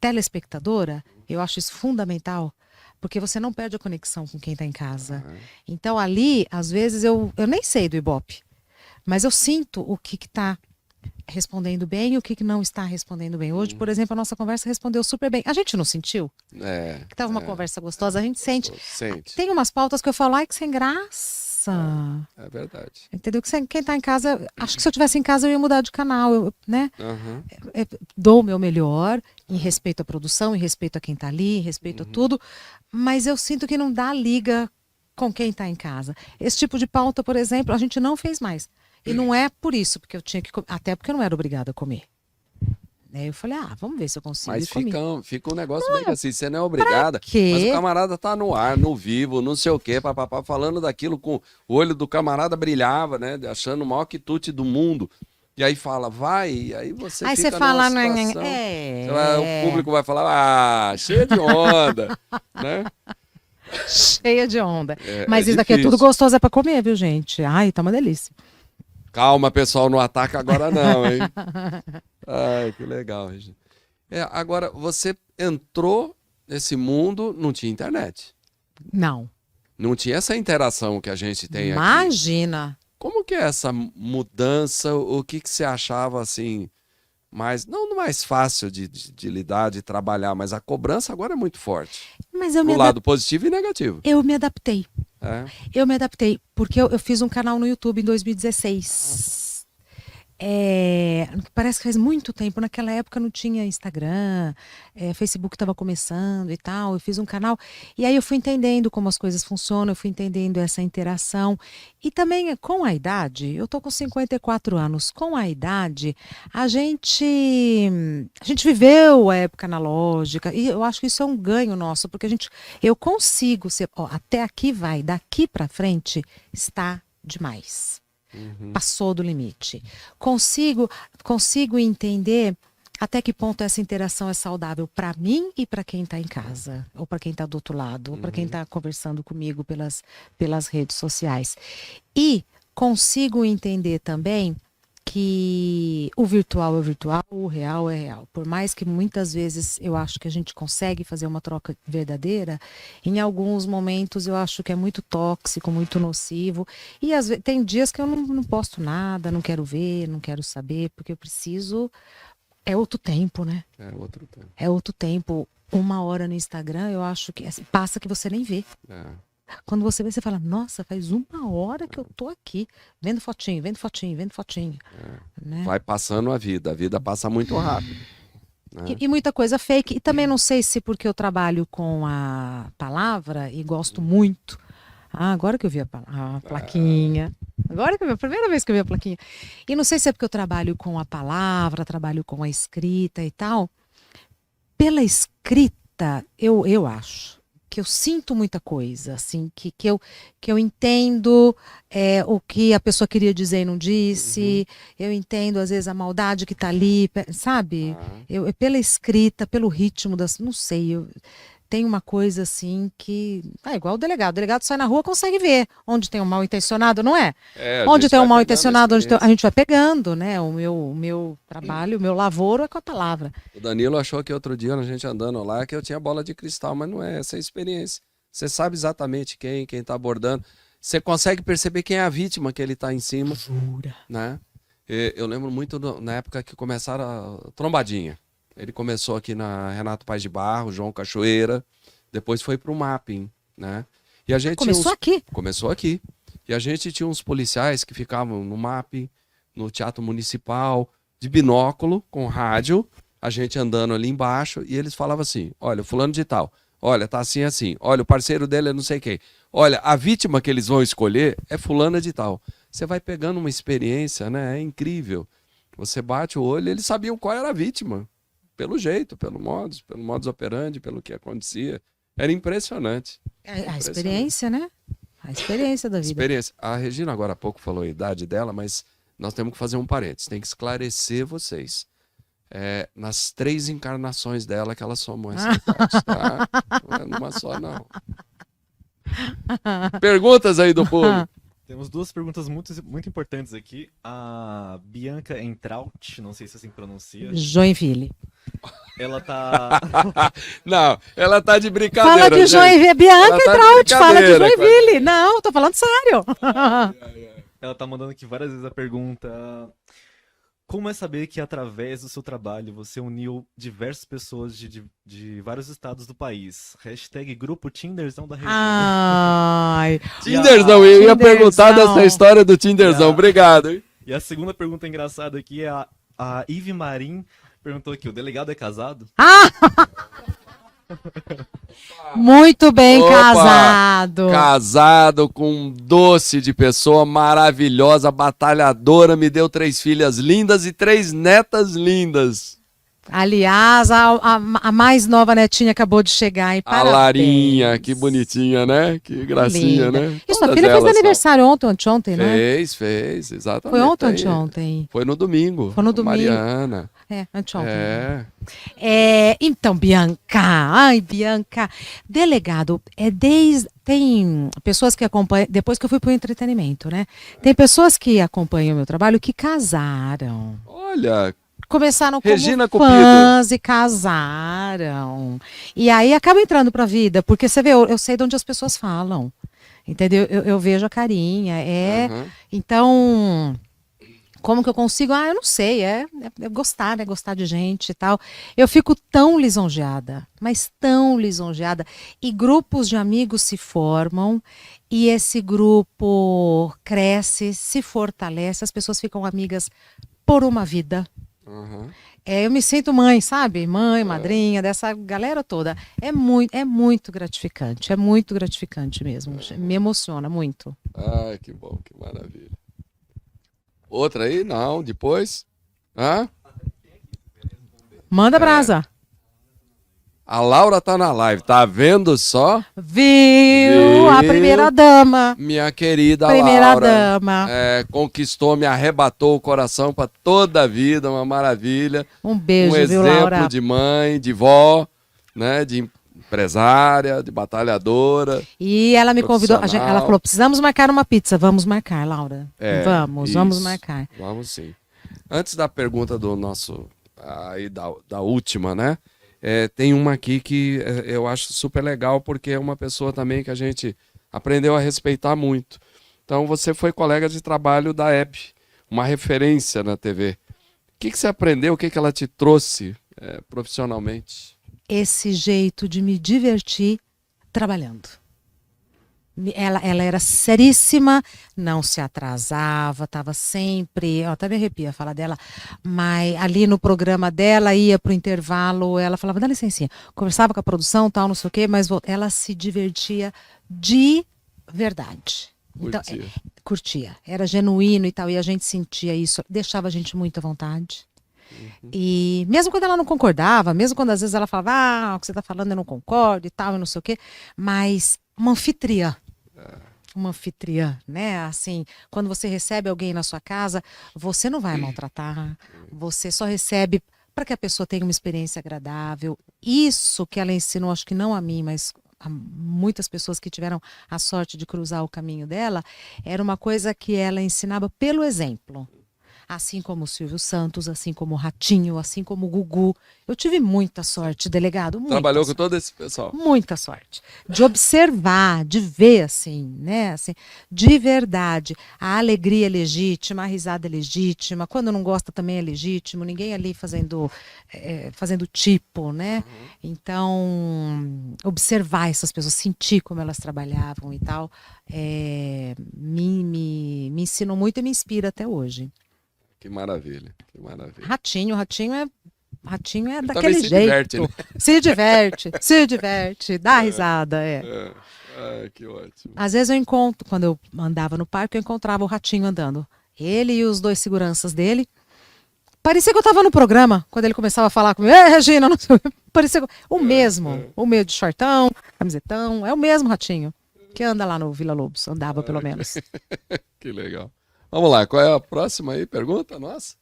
telespectadora, eu acho isso fundamental, porque você não perde a conexão com quem está em casa. Então, ali, às vezes, eu nem sei do Ibope, mas eu sinto o que está respondendo bem e o que não está respondendo bem. Hoje, por exemplo, a nossa conversa respondeu super bem. A gente não sentiu? É. Que estava uma conversa gostosa, a gente sente. Sente. Tem umas pautas que eu falo, ai, que sem graça. É verdade. Entendeu? Quem tá em casa, acho que se eu tivesse em casa eu ia mudar de canal, né? Aham. Dou o meu melhor em respeito à produção, em respeito a quem tá ali, em respeito a tudo, mas eu sinto que não dá liga com quem tá em casa. Esse tipo de pauta, por exemplo, a gente não fez mais. E não é por isso, porque eu tinha que comer, até porque eu não era obrigada a comer. Aí eu falei, vamos ver se eu consigo. Mas E comi. fica um negócio meio assim, você não é obrigada. quê? Mas o camarada tá no ar, no vivo, não sei o quê, papapá, falando daquilo com o olho do camarada brilhava, né? Achando o maior quitute do mundo. E aí fala, vai, e aí você Aí fica você fala, numa situação, o público vai falar, cheio de onda, né? cheia de onda. É, Mas é isso daqui é difícil. tudo gostoso, é pra comer, viu, gente? Ai, tá uma delícia. Calma, pessoal, não ataca agora não, hein? Ai, que legal, Regina. Agora, você entrou nesse mundo, não tinha internet. Não. Não tinha essa interação que a gente tem aqui. Imagina. Como que é essa mudança? O que você achava, assim, mais, não mais fácil de lidar, de trabalhar, mas a cobrança agora é muito forte. Mas eu Do lado positivo e negativo. eu me adaptei. É. Eu me adaptei, porque eu fiz um canal no YouTube em 2016. Parece que faz muito tempo. Naquela época não tinha Instagram, Facebook estava começando e tal. Eu fiz um canal e aí eu fui entendendo como as coisas funcionam, eu fui entendendo essa interação. E também com a idade, eu tô com 54 anos, com a idade, a gente viveu a época analógica e eu acho que isso é um ganho nosso, porque eu consigo ser, ó, até aqui vai, daqui para frente está demais. Passou do limite. Consigo entender até que ponto essa interação é saudável para mim e para quem está em casa, ou para quem está do outro lado, ou para quem está conversando comigo pelas redes sociais. E consigo entender também que o virtual é virtual, o real é real. Por mais que muitas vezes eu acho que a gente consegue fazer uma troca verdadeira, em alguns momentos eu acho que é muito tóxico, muito nocivo. E às vezes, tem dias que eu não posto nada, não quero ver, não quero saber, porque eu preciso. É outro tempo, né? É outro tempo. É outro tempo. 1 hora no Instagram, eu acho que passa que você nem vê. É. Quando você vê, você fala, nossa, faz 1 hora que eu tô aqui, vendo fotinho, vendo fotinho, vendo fotinho. Né? Vai passando a vida passa muito rápido. Né? E muita coisa fake. E também não sei se porque eu trabalho com a palavra e gosto muito. Agora que eu vi a plaquinha. Agora que eu vi, a primeira vez que eu vi a plaquinha. E não sei se é porque eu trabalho com a palavra, trabalho com a escrita e tal. Pela escrita, eu acho que eu sinto muita coisa, assim, que eu entendo o que a pessoa queria dizer e não disse, eu entendo, às vezes, a maldade que está ali, sabe? Pela escrita, pelo ritmo não sei, tem uma coisa assim que. Igual o delegado. O delegado sai na rua, consegue ver onde tem um mal intencionado, não é? Onde tem um mal intencionado, a gente vai pegando, né? O meu trabalho, o meu lavoro é com a palavra. O Danilo achou que outro dia, a gente andando lá, que eu tinha bola de cristal, mas não é essa a experiência. Você sabe exatamente quem tá abordando. Você consegue perceber quem é a vítima que ele tá em cima. Jura? Né? Eu lembro muito na época que começaram a trombadinha. Ele começou aqui na Renato Paz de Barro, João Cachoeira, depois foi para o Mapping, né? E a gente aqui? Começou aqui. E a gente tinha uns policiais que ficavam no Mapping, no Teatro Municipal, de binóculo, com rádio, a gente andando ali embaixo, e eles falavam assim, olha, o fulano de tal, olha, tá assim, assim, olha, o parceiro dele é não sei quem, olha, a vítima que eles vão escolher é fulana de tal. Você vai pegando uma experiência, né? É incrível. Você bate o olho, eles sabiam qual era a vítima. Pelo jeito, pelo modus operandi, pelo que acontecia. Era impressionante. A experiência, né? A experiência da vida. Experiência. A Regina agora há pouco falou a idade dela, mas nós temos que fazer um parênteses. Tem que esclarecer vocês. Nas 3 encarnações dela que ela somou essa idade, tá? Não é numa só, não. Perguntas aí do povo. Temos 2 perguntas muito, muito importantes aqui. A Bianca Entraut, não sei se assim pronuncia. Joinville. Ela tá. Não, ela tá de brincadeira. Fala de Joinville. Bianca Entraut, fala de brincadeira, Joinville. Não, tô falando sério. Ela tá mandando aqui várias vezes a pergunta: como é saber que através do seu trabalho você uniu diversas pessoas de vários estados do país? Hashtag grupo Tinderzão da região. Ai. Tinderzão, eu ia Tinderzão. perguntar dessa história do Tinderzão. Obrigado, hein? E a segunda pergunta engraçada aqui é a Ive Marim perguntou aqui: o delegado é casado? Muito bem Opa, casado. Casado com um doce de pessoa maravilhosa, batalhadora, me deu 3 filhas lindas e 3 netas lindas. Aliás, a mais nova netinha acabou de chegar. E A parabéns. Larinha, que bonitinha, né? Que gracinha, Linda. né? E sua Todas filha fez elas são. aniversário ontem, né? Fez, exatamente. Foi ontem ou Aí. anteontem? Foi no domingo. Foi no domingo. Mariana. Anteontem. Então, Bianca. Ai, Bianca. Delegado, tem pessoas que acompanham, depois que eu fui pro entretenimento, né? Tem pessoas que acompanham o meu trabalho que casaram. olha, Começaram como Regina fãs e casaram. E aí acaba entrando pra vida, porque você vê, eu sei de onde as pessoas falam. Entendeu? Eu vejo a carinha. Uhum. Então, Como que eu consigo? Eu não sei, é gostar, né? Gostar de gente e tal. Eu fico tão lisonjeada, mas tão lisonjeada. E grupos de amigos se formam, e esse grupo cresce, se fortalece, as pessoas ficam amigas por uma vida. Uhum. Eu me sinto mãe, sabe? Mãe, madrinha, dessa galera toda. É muito gratificante mesmo. Me emociona muito. Ai, que bom, que maravilha. Outra aí? Não, depois? Hã? Manda brasa. A Laura tá na live, tá vendo só? Viu? A primeira dama. Minha querida Primeira Laura. dama. Conquistou, me arrebatou o coração pra toda a vida, uma maravilha. Um beijo, Um viu, exemplo Laura? de mãe, de vó, né? De empresária, de batalhadora. E ela me convidou, Profissional. ela falou, precisamos marcar uma pizza. Vamos marcar, Laura. Vamos Isso. marcar. Vamos sim. Antes da pergunta do nosso, aí da última, né? Tem uma aqui que eu acho super legal, porque é uma pessoa também que a gente aprendeu a respeitar muito. Então, você foi colega de trabalho da Hebe, uma referência na TV. O que você aprendeu, o que ela te trouxe profissionalmente? Esse jeito de me divertir trabalhando. Ela era seríssima, não se atrasava, estava sempre. Eu até me arrepia falar dela, mas ali no programa dela, ia para o intervalo, ela falava, dá licencinha, conversava com a produção, tal, não sei o quê, mas ela se divertia de verdade. Então, curtia, era genuíno e tal, e a gente sentia isso, deixava a gente muito à vontade. E mesmo quando ela não concordava, mesmo quando às vezes ela falava, o que você está falando eu não concordo e tal, e não sei o quê, mas uma anfitriã. Uma anfitriã, né? Assim, quando você recebe alguém na sua casa, você não vai maltratar, você só recebe para que a pessoa tenha uma experiência agradável. Isso que ela ensinou, acho que não a mim, mas a muitas pessoas que tiveram a sorte de cruzar o caminho dela, era uma coisa que ela ensinava pelo exemplo. Assim como o Silvio Santos, assim como o Ratinho, assim como o Gugu. Eu tive muita sorte, delegado. Trabalhou com todo esse pessoal? Muita sorte. De observar, de ver, assim, né? Assim, de verdade. A alegria é legítima, a risada é legítima. Quando não gosta também é legítimo. Ninguém ali fazendo tipo, né? Então, observar essas pessoas, sentir como elas trabalhavam e tal, me ensinou muito e me inspira até hoje. Que maravilha, que maravilha. Ratinho é Ele daquele se jeito. diverte, né? Se diverte, dá risada, Que ótimo. Às vezes quando eu andava no parque, eu encontrava o Ratinho andando. Ele e os 2 seguranças dele. Parecia que eu estava no programa, quando ele começava a falar comigo. Regina, não sei. Parecia o mesmo de shortão, camisetão. É o mesmo Ratinho que anda lá no Vila Lobos. Andava, pelo menos. Que legal. Vamos lá, qual é a próxima aí? Pergunta nossa?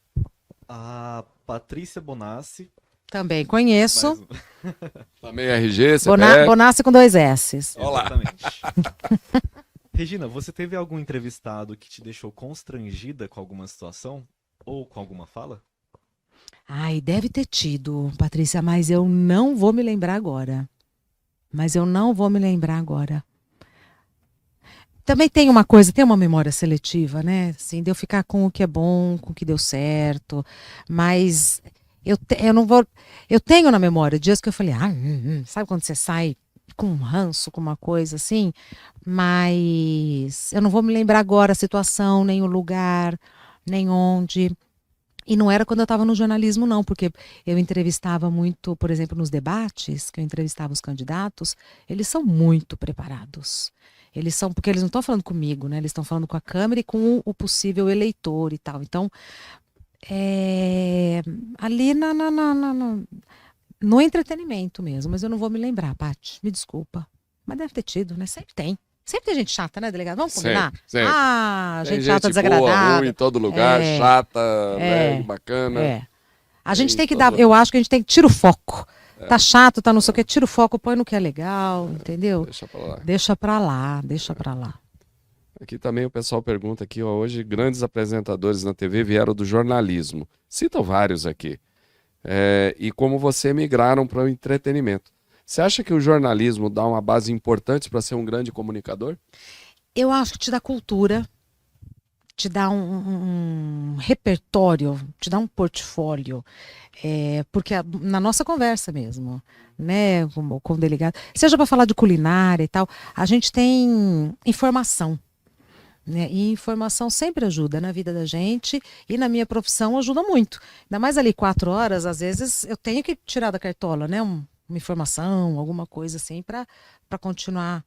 A Patrícia Bonassi. Também conheço. Também RG, CPF. Bonassi com 2 S's. Olá. Exatamente. Regina, você teve algum entrevistado que te deixou constrangida com alguma situação? Ou com alguma fala? Ai, deve ter tido, Patrícia, mas eu não vou me lembrar agora. Também tem uma coisa, tem uma memória seletiva, né? Assim, de eu ficar com o que é bom, com o que deu certo. Mas eu não vou. Eu tenho na memória dias que eu falei, sabe quando você sai com um ranço, com uma coisa assim? Mas eu não vou me lembrar agora a situação, nem o lugar, nem onde. E não era quando eu estava no jornalismo, não, porque eu entrevistava muito, por exemplo, nos debates, que eu entrevistava os candidatos, eles são muito preparados. Porque eles não estão falando comigo, né? Eles estão falando com a câmera e com o possível eleitor e tal. Então, ali no entretenimento mesmo, mas eu não vou me lembrar, Paty, me desculpa. Mas deve ter tido, né? Sempre tem. Sempre tem gente chata, né, delegado? Vamos combinar? Sempre. Gente chata, boa, desagradável. ruim em todo lugar, chata, né, bacana. A gente tem que dar, eu acho que a gente tem que tirar o foco. Tá chato, tá não sei o que, tira o foco, põe no que é legal, entendeu? Deixa pra lá. Deixa pra lá. Aqui também o pessoal pergunta aqui, hoje grandes apresentadores na TV vieram do jornalismo. Citam vários aqui. E como você migraram para o entretenimento. Você acha que o jornalismo dá uma base importante para ser um grande comunicador? Eu acho que te dá cultura, te dá um repertório, te dá um portfólio, porque na nossa conversa mesmo, né, com o delegado, seja para falar de culinária e tal, a gente tem informação. Né? E informação sempre ajuda na vida da gente e na minha profissão ajuda muito. Ainda mais ali 4 horas, às vezes eu tenho que tirar da cartola, né? Uma informação, alguma coisa assim, para continuar,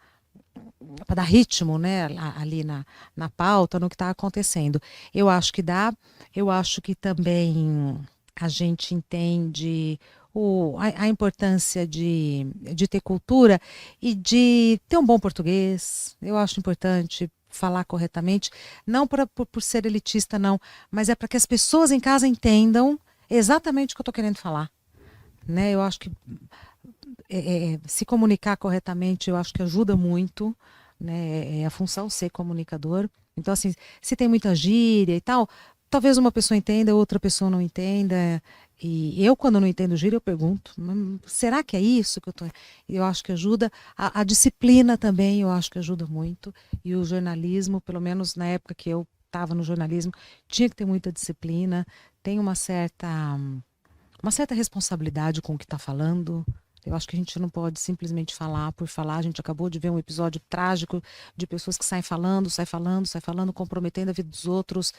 para dar ritmo, né? Ali na pauta, no que está acontecendo. Eu acho que dá, eu acho que também a gente entende a importância de ter cultura e de ter um bom português. Eu acho importante falar corretamente, não por ser elitista, não, mas é para que as pessoas em casa entendam exatamente o que eu estou querendo falar. Né? Eu acho que se comunicar corretamente, eu acho que ajuda muito, né? É a função ser comunicador. Então, assim, se tem muita gíria e tal, talvez uma pessoa entenda, outra pessoa não entenda. E eu, quando não entendo gíria, eu pergunto, será que é isso que eu estou... Eu acho que ajuda. A disciplina também, eu acho que ajuda muito. E o jornalismo, pelo menos na época que eu estava no jornalismo, tinha que ter muita disciplina, tem uma certa responsabilidade com o que está falando. Eu acho que a gente não pode simplesmente falar por falar. A gente acabou de ver um episódio trágico de pessoas que saem falando, comprometendo a vida dos outros.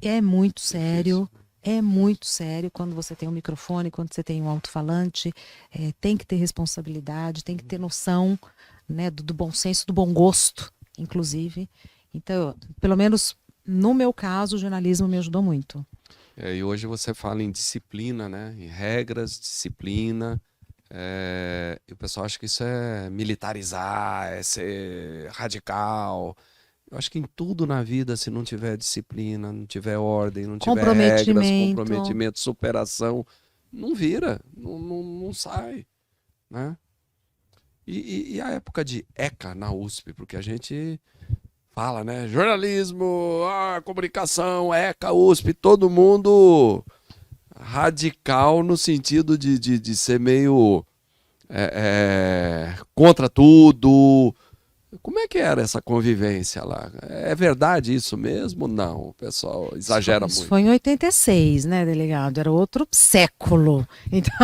É muito sério. É muito sério quando você tem um microfone, quando você tem um alto-falante. Tem que ter responsabilidade, tem que ter noção, né, do bom senso, do bom gosto, inclusive. Então, pelo menos no meu caso, o jornalismo me ajudou muito. E hoje você fala em disciplina, né? Em regras, disciplina. E o pessoal acha que isso é militarizar, é ser radical. Eu acho que em tudo na vida, se não tiver disciplina, não tiver ordem, não tiver regras, comprometimento, superação, não vira, não sai, né? E a época de ECA na USP, porque a gente fala, né? Jornalismo, comunicação, ECA, USP, todo mundo radical no sentido de ser meio contra tudo. Como é que era essa convivência lá? É verdade isso mesmo? Não, o pessoal exagera muito. Isso foi em 86, né, delegado? Era outro século. Então...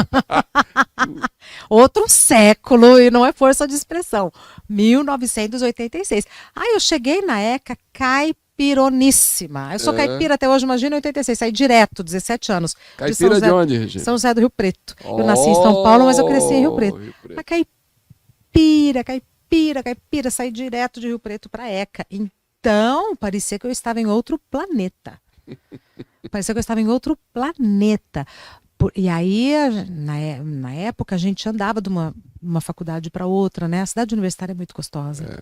outro século, e não é força de expressão. 1986. Aí eu cheguei na ECA caipironíssima. Eu sou caipira até hoje, imagina 86. Saí direto, 17 anos. Caipira de onde, Regina? São José do Rio Preto. Eu nasci em São Paulo, mas eu cresci em Rio Preto. Mas caipira, saí direto de Rio Preto para ECA. Então, parecia que eu estava em outro planeta. E aí, na época, a gente andava de uma faculdade para outra, né? A cidade universitária é muito gostosa.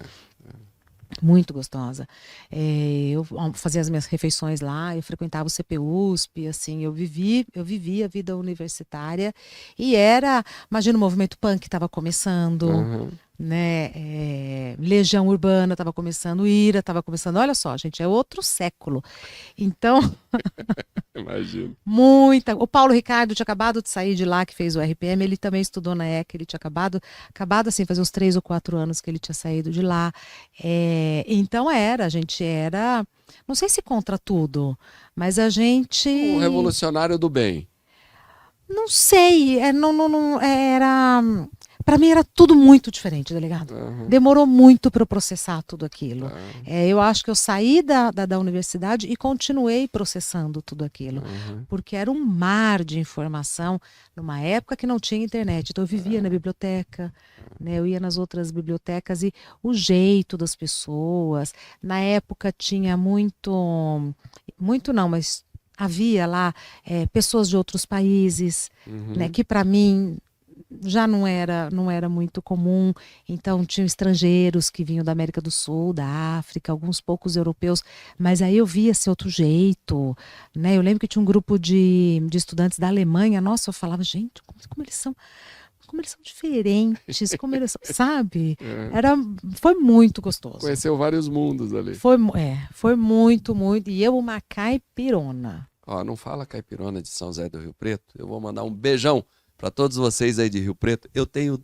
Muito gostosa. Eu fazia as minhas refeições lá, eu frequentava o CPUSP, assim, eu vivia a vida universitária e imagina, o movimento punk estava começando, né? Legião Urbana estava começando, Ira estava começando, olha só, gente, é outro século. Então, imagino. O Paulo Ricardo tinha acabado de sair de lá, que fez o RPM, ele também estudou na ECA, ele tinha acabado assim, fazia uns 3 ou 4 anos que ele tinha saído de lá. Então a gente era, não sei se contra tudo, mas a gente... O revolucionário do bem. Não sei, não era... Para mim era tudo muito diferente, delegado. Demorou muito para eu processar tudo aquilo. Eu acho que eu saí da universidade e continuei processando tudo aquilo. Porque era um mar de informação numa época que não tinha internet. Então eu vivia na biblioteca, né? Eu ia nas outras bibliotecas e o jeito das pessoas. Na época tinha muito não, mas havia lá pessoas de outros países, né? Que para mim... já não era muito comum, então tinham estrangeiros que vinham da América do Sul, da África, alguns poucos europeus, mas aí eu via esse outro jeito, né? Eu lembro que tinha um grupo de estudantes da Alemanha, nossa, eu falava, gente, como eles são diferentes, como eles são, sabe? Foi muito gostoso. Conheceu vários mundos ali. Foi muito, e eu uma caipirona. Não fala caipirona de São José do Rio Preto, eu vou mandar um beijão para todos vocês aí de Rio Preto. Eu tenho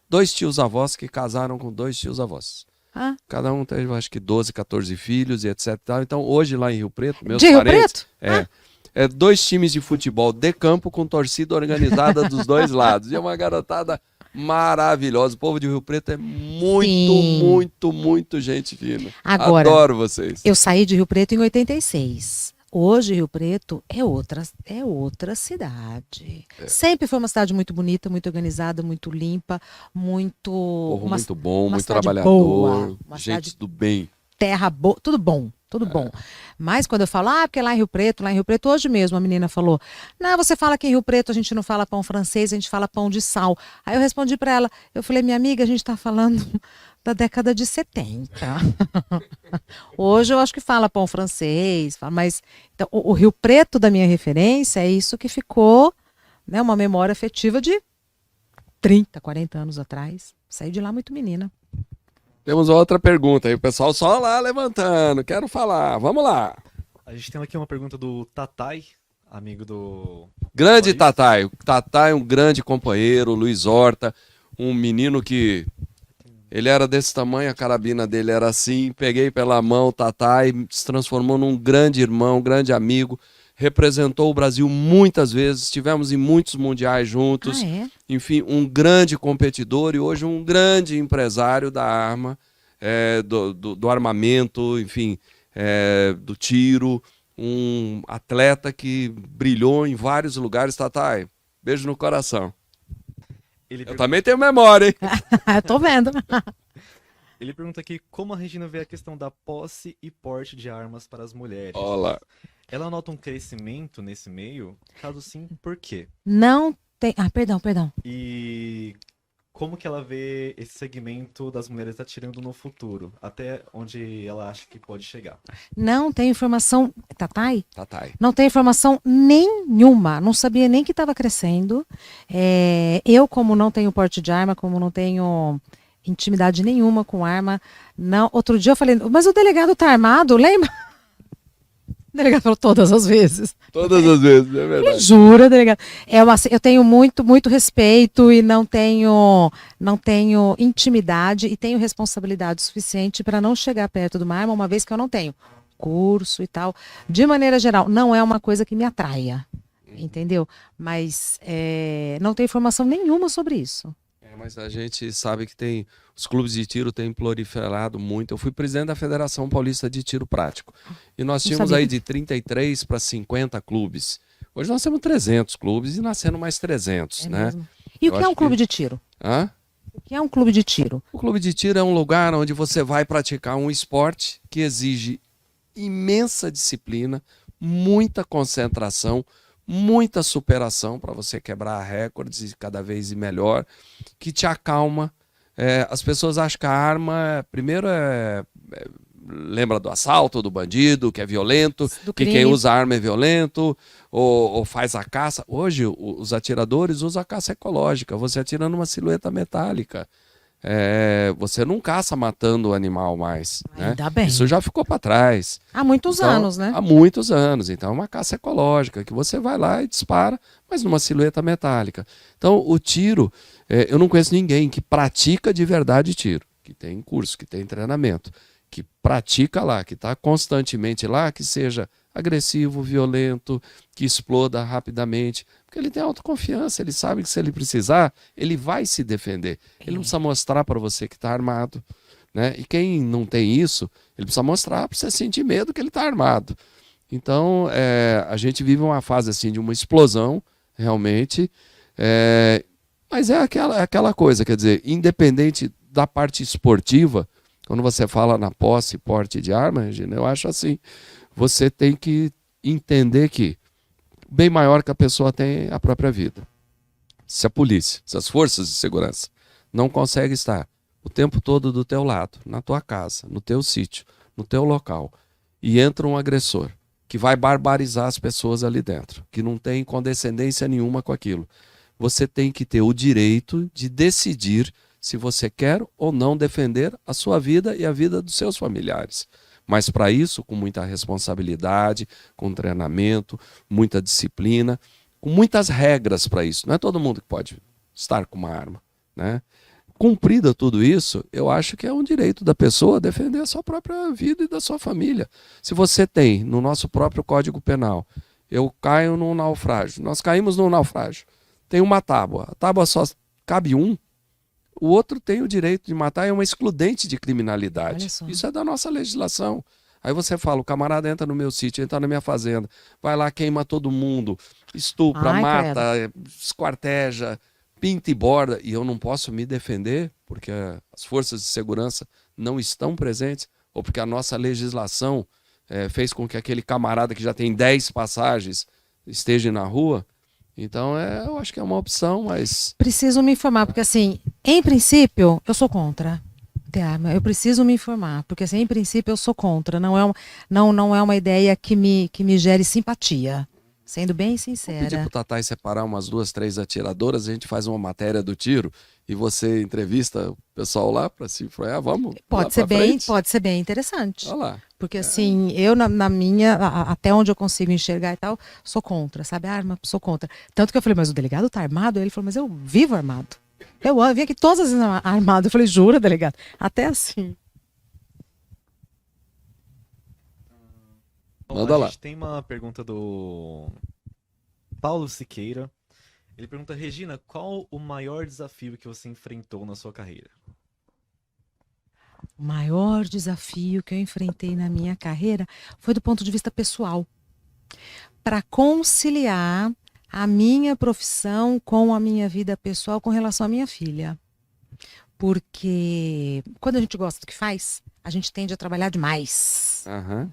2 tios-avós que casaram com 2 tios-avós. Ah. Cada um teve, acho que 12, 14 filhos e etc. e tal. Então, hoje lá em Rio Preto, meus De Rio parentes... Preto? É 2 times de futebol de campo com torcida organizada dos 2 lados. E é uma garotada maravilhosa. O povo de Rio Preto é muito, Sim. muito, muito gente fina. Agora, Adoro vocês. eu saí de Rio Preto em 86. Hoje, Rio Preto é outra cidade. Sempre foi uma cidade muito bonita, muito organizada, muito limpa, muito... Povo muito bom, uma muito cidade trabalhador, boa, uma gente cidade- do bem. terra boa, tudo bom, tudo bom. Mas quando eu falo, porque lá em Rio Preto, hoje mesmo a menina falou, não, você fala que em Rio Preto a gente não fala pão francês, a gente fala pão de sal. Aí eu respondi para ela, eu falei, minha amiga, a gente está falando da década de 70. Hoje eu acho que fala pão francês, mas então, o Rio Preto da minha referência é isso que ficou, né, uma memória afetiva de 30, 40 anos atrás. Saí de lá muito menina. Temos outra pergunta aí, o pessoal só lá levantando, quero falar, vamos lá. A gente tem aqui uma pergunta do Tatai, amigo do... Grande Luiz. Tatai, o Tatai é um grande companheiro, o Luiz Horta, um menino que ele era desse tamanho, a carabina dele era assim, peguei pela mão o Tatai, se transformou num grande irmão, um grande amigo, representou o Brasil muitas vezes, estivemos em muitos mundiais juntos, enfim, um grande competidor e hoje um grande empresário da arma, do armamento, enfim, do tiro, um atleta que brilhou em vários lugares. Tatai, beijo no coração. Eu também tenho memória, hein? Eu tô vendo. Ele pergunta aqui como a Regina vê a questão da posse e porte de armas para as mulheres. Olá. Ela nota um crescimento nesse meio? Caso sim, por quê? Não tem... perdão. E como que ela vê esse segmento das mulheres atirando no futuro? Até onde ela acha que pode chegar? Não tem informação... Tatai? Tatai. Não tem informação nenhuma. Não sabia nem que estava crescendo. Eu, como não tenho porte de arma, como não tenho intimidade nenhuma com arma, não. Outro dia eu falei, mas o delegado tá armado, lembra? O delegado falou todas as vezes. Todas as vezes, é Ele verdade. jura, delegado. Eu tenho muito, muito respeito e não tenho intimidade e tenho responsabilidade suficiente para não chegar perto de uma arma, uma vez que eu não tenho curso e tal. De maneira geral, não é uma coisa que me atraia, entendeu? Mas não tem informação nenhuma sobre isso. Mas a gente sabe que tem os clubes de tiro têm proliferado muito. Eu fui presidente da Federação Paulista de Tiro Prático. E nós tínhamos aí de 33 para 50 clubes. Hoje nós temos 300 clubes e nascendo mais 300, né? Mesmo. E o que é um clube de tiro? Hã? O que é um clube de tiro? O clube de tiro é um lugar onde você vai praticar um esporte que exige imensa disciplina, muita concentração, muita superação para você quebrar recordes e cada vez ir melhor, que te acalma. As pessoas acham que a arma, primeiro, lembra do assalto, do bandido, que é violento, que quem usa arma é violento, ou faz a caça. Hoje, os atiradores usam a caça ecológica, você atira numa silhueta metálica. Você não caça matando o animal mais. Ainda né? bem. Isso já ficou para trás. Há muitos anos, né? Há muitos anos. Então é uma caça ecológica, que você vai lá e dispara, mas numa silhueta metálica. Então o tiro, eu não conheço ninguém que pratica de verdade tiro, que tem curso, que tem treinamento, que pratica lá, que está constantemente lá, que seja agressivo, violento, que exploda rapidamente, porque ele tem autoconfiança, ele sabe que se ele precisar, ele vai se defender. Ele não precisa mostrar para você que está armado, né? E quem não tem isso, ele precisa mostrar para você sentir medo que ele está armado. Então, a gente vive uma fase assim de uma explosão, realmente, mas é aquela coisa, quer dizer, independente da parte esportiva, quando você fala na posse e porte de arma, Regina, eu acho assim, você tem que entender que bem maior que a pessoa tem a própria vida. Se a polícia, se as forças de segurança não conseguem estar o tempo todo do teu lado, na tua casa, no teu sítio, no teu local, e entra um agressor que vai barbarizar as pessoas ali dentro, que não tem condescendência nenhuma com aquilo, você tem que ter o direito de decidir se você quer ou não defender a sua vida e a vida dos seus familiares. Mas para isso, com muita responsabilidade, com treinamento, muita disciplina, com muitas regras para isso. Não é todo mundo que pode estar com uma arma, né? cumprida tudo isso, eu acho que é um direito da pessoa defender a sua própria vida e da sua família. Se você tem, no nosso próprio Código Penal, eu caio num naufrágio, nós caímos num naufrágio, tem uma tábua, a tábua só cabe um, o outro tem o direito de matar, é uma excludente de criminalidade. Isso é da nossa legislação. Aí você fala, o camarada entra no meu sítio, entra na minha fazenda, vai lá, queima todo mundo, estupra, mata, esquarteja, pinta e borda, e eu não posso me defender porque as forças de segurança não estão presentes, ou porque a nossa legislação fez com que aquele camarada que já tem 10 passagens esteja na rua. Então, eu acho que é uma opção, mas... Preciso me informar, porque assim, em princípio, eu sou contra ter arma. Eu preciso me informar, porque assim, em princípio eu sou contra. Não é uma ideia que me gere simpatia. Sendo bem sincera. Vou pedir pro Tatai separar umas 2, 3 atiradoras, a gente faz uma matéria do tiro e você entrevista o pessoal lá para se influenciar, vamos pode ser bem interessante. Olha lá. Porque assim, eu na minha, até onde eu consigo enxergar e tal, sou contra, sabe? Arma, sou contra. Tanto que eu falei, mas o delegado tá armado? Ele falou, mas eu vivo armado. Eu vim aqui todas as vezes armado. Eu falei, jura, delegado? Até assim. Manda lá. A gente tem uma pergunta do Paulo Siqueira. Ele pergunta, Regina, qual o maior desafio que você enfrentou na sua carreira? O maior desafio que eu enfrentei na minha carreira foi do ponto de vista pessoal. Para conciliar a minha profissão com a minha vida pessoal com relação à minha filha. Porque quando a gente gosta do que faz, a gente tende a trabalhar demais.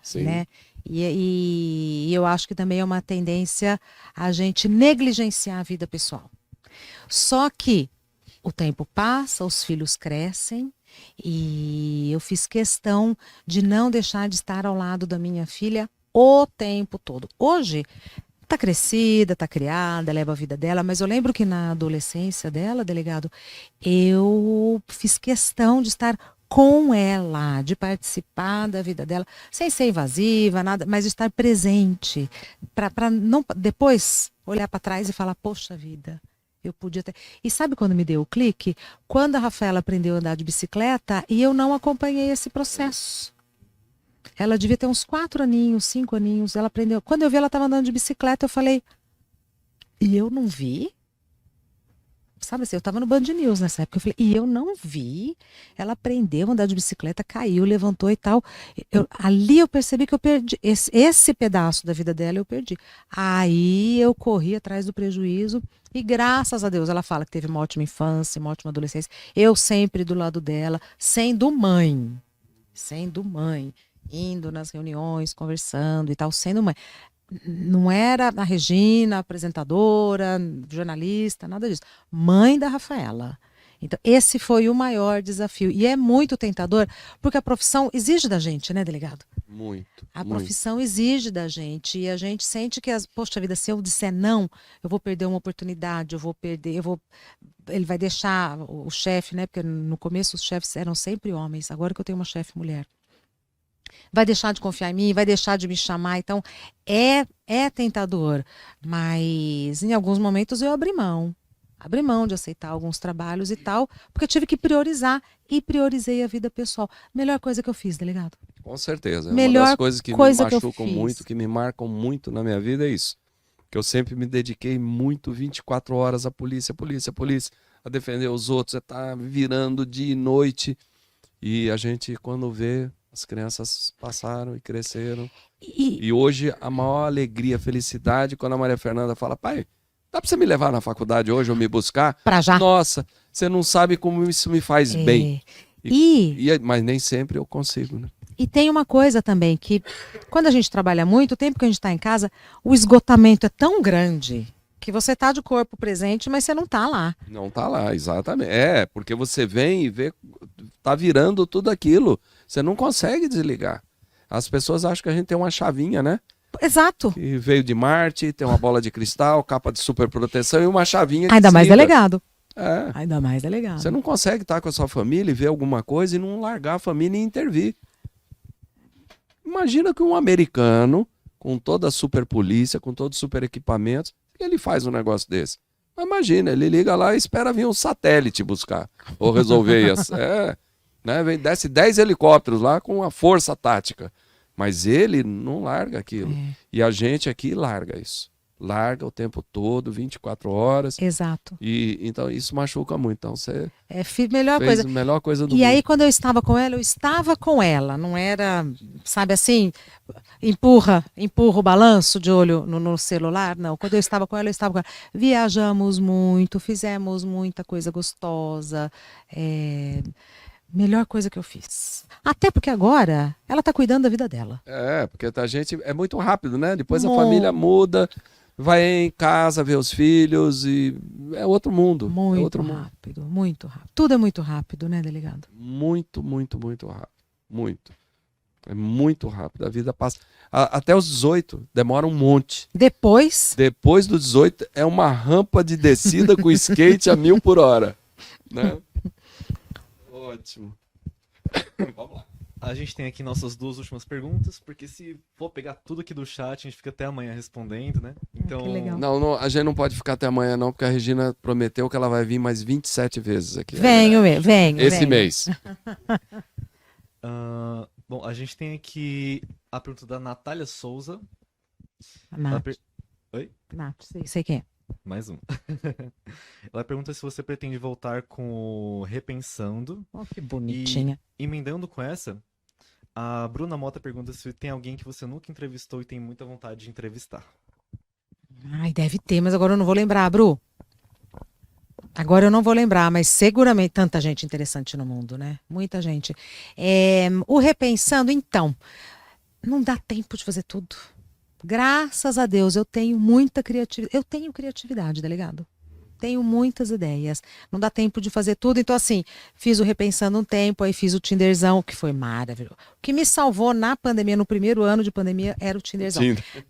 Sim. Né? E eu acho que também é uma tendência a gente negligenciar a vida pessoal. Só que o tempo passa, os filhos crescem e eu fiz questão de não deixar de estar ao lado da minha filha o tempo todo. Hoje, tá crescida, tá criada, leva a vida dela, mas eu lembro que na adolescência dela, delegado, eu fiz questão de estar com ela, de participar da vida dela, sem ser invasiva, nada, mas de estar presente, para não depois olhar para trás e falar, poxa vida, eu podia ter... E sabe quando me deu o clique? Quando a Rafaela aprendeu a andar de bicicleta e eu não acompanhei esse processo. Ela devia ter uns 4 aninhos, 5 aninhos, ela aprendeu. Quando eu vi ela estava andando de bicicleta, eu falei, e eu não vi? Sabe assim, eu estava no Band News nessa época, eu falei, e eu não vi. Ela aprendeu a andar de bicicleta, caiu, levantou e tal. Ali eu percebi que eu perdi, esse pedaço da vida dela eu perdi. Aí eu corri atrás do prejuízo e graças a Deus, ela fala que teve uma ótima infância, uma ótima adolescência. Eu sempre do lado dela, sendo mãe, indo nas reuniões, conversando e tal, sendo mãe. Não era a Regina, apresentadora, jornalista, nada disso. Mãe da Rafaela. Então, esse foi o maior desafio. E é muito tentador, porque a profissão exige da gente, né, delegado? Muito. A profissão exige da gente. E a gente sente que, poxa vida, se eu disser não, eu vou perder uma oportunidade, ele vai deixar o chefe, né? Porque no começo os chefes eram sempre homens, agora que eu tenho uma chefe mulher. Vai deixar de confiar em mim, vai deixar de me chamar. Então, é tentador. Mas, em alguns momentos, eu abri mão. Abri mão de aceitar alguns trabalhos e tal, porque eu tive que priorizar e priorizei a vida pessoal. Melhor coisa que eu fiz, delegado. Com certeza. Melhor uma das coisas que me machucam muito, que me marcam muito na minha vida é isso. Que eu sempre me dediquei muito, 24 horas à polícia, a defender os outros, a estar virando dia e noite. E a gente, quando vê... As crianças passaram e cresceram. E hoje a maior alegria, felicidade, quando a Maria Fernanda fala, pai, dá pra você me levar na faculdade hoje ou me buscar? Pra já. Nossa, você não sabe como isso me faz bem. Mas nem sempre eu consigo, né? E tem uma coisa também, que quando a gente trabalha muito, o tempo que a gente está em casa, o esgotamento é tão grande que você tá de corpo presente, mas você não tá lá. Não tá lá, exatamente. Porque você vem e vê, tá virando tudo aquilo. Você não consegue desligar. As pessoas acham que a gente tem uma chavinha, né? Exato. Que veio de Marte, tem uma bola de cristal, capa de super proteção e uma chavinha que ainda mais delegado. Ainda mais delegado. Você não consegue estar com a sua família e ver alguma coisa e não largar a família e intervir. Imagina que um americano, com toda a super polícia, com todos os super equipamentos, ele faz um negócio desse. Imagina, ele liga lá e espera vir um satélite buscar ou resolver isso. Né? Desce 10 helicópteros lá com a força tática. Mas ele não larga aquilo. E a gente aqui larga isso. Larga o tempo todo, 24 horas. Exato. E então isso machuca muito. Então você Melhor fez coisa. a melhor coisa do E mundo. aí, quando eu estava com ela, eu estava com ela. Não era, sabe assim, empurra o balanço de olho no celular. Não, quando eu estava com ela, eu estava com ela. Viajamos muito, fizemos muita coisa gostosa. Melhor coisa que eu fiz. Até porque agora ela está cuidando da vida dela. Porque a gente é muito rápido, né? Depois a Muito. família muda, vai em casa ver os filhos e é outro mundo. É Muito outro mundo. rápido, muito rápido. Tudo é muito rápido, né, delegado? Muito, muito, muito rápido. Muito. É muito rápido. A vida passa. Até os 18 demora um monte. Depois, Depois dos 18 é uma rampa de descida com skate a 1000 por hora. Né? Ótimo. Vamos lá. A gente tem aqui nossas 2 últimas perguntas, porque se for pegar tudo aqui do chat, a gente fica até amanhã respondendo, né? Então, que legal. Não, a gente não pode ficar até amanhã não, porque a Regina prometeu que ela vai vir mais 27 vezes aqui. venho. Esse mês. bom, a gente tem aqui a pergunta da Natália Souza. Ela Nath, per- Oi? Nath, sei quem é. Mais um. Ela pergunta se você pretende voltar com o Repensando. Oh, que bonitinha. Emendando com essa, a Bruna Mota pergunta se tem alguém que você nunca entrevistou e tem muita vontade de entrevistar. Ai, deve ter, mas agora eu não vou lembrar, Bru. Agora eu não vou lembrar, mas seguramente tanta gente interessante no mundo, né? Muita gente. O Repensando, então, não dá tempo de fazer tudo. Graças a Deus, eu tenho muita criatividade. Eu tenho criatividade, delegado. Tenho muitas ideias. Não dá tempo de fazer tudo. Então, assim, fiz o Repensando um tempo, aí fiz o Tinderzão, que foi maravilhoso. O que me salvou na pandemia, no primeiro ano de pandemia, era o Tinderzão.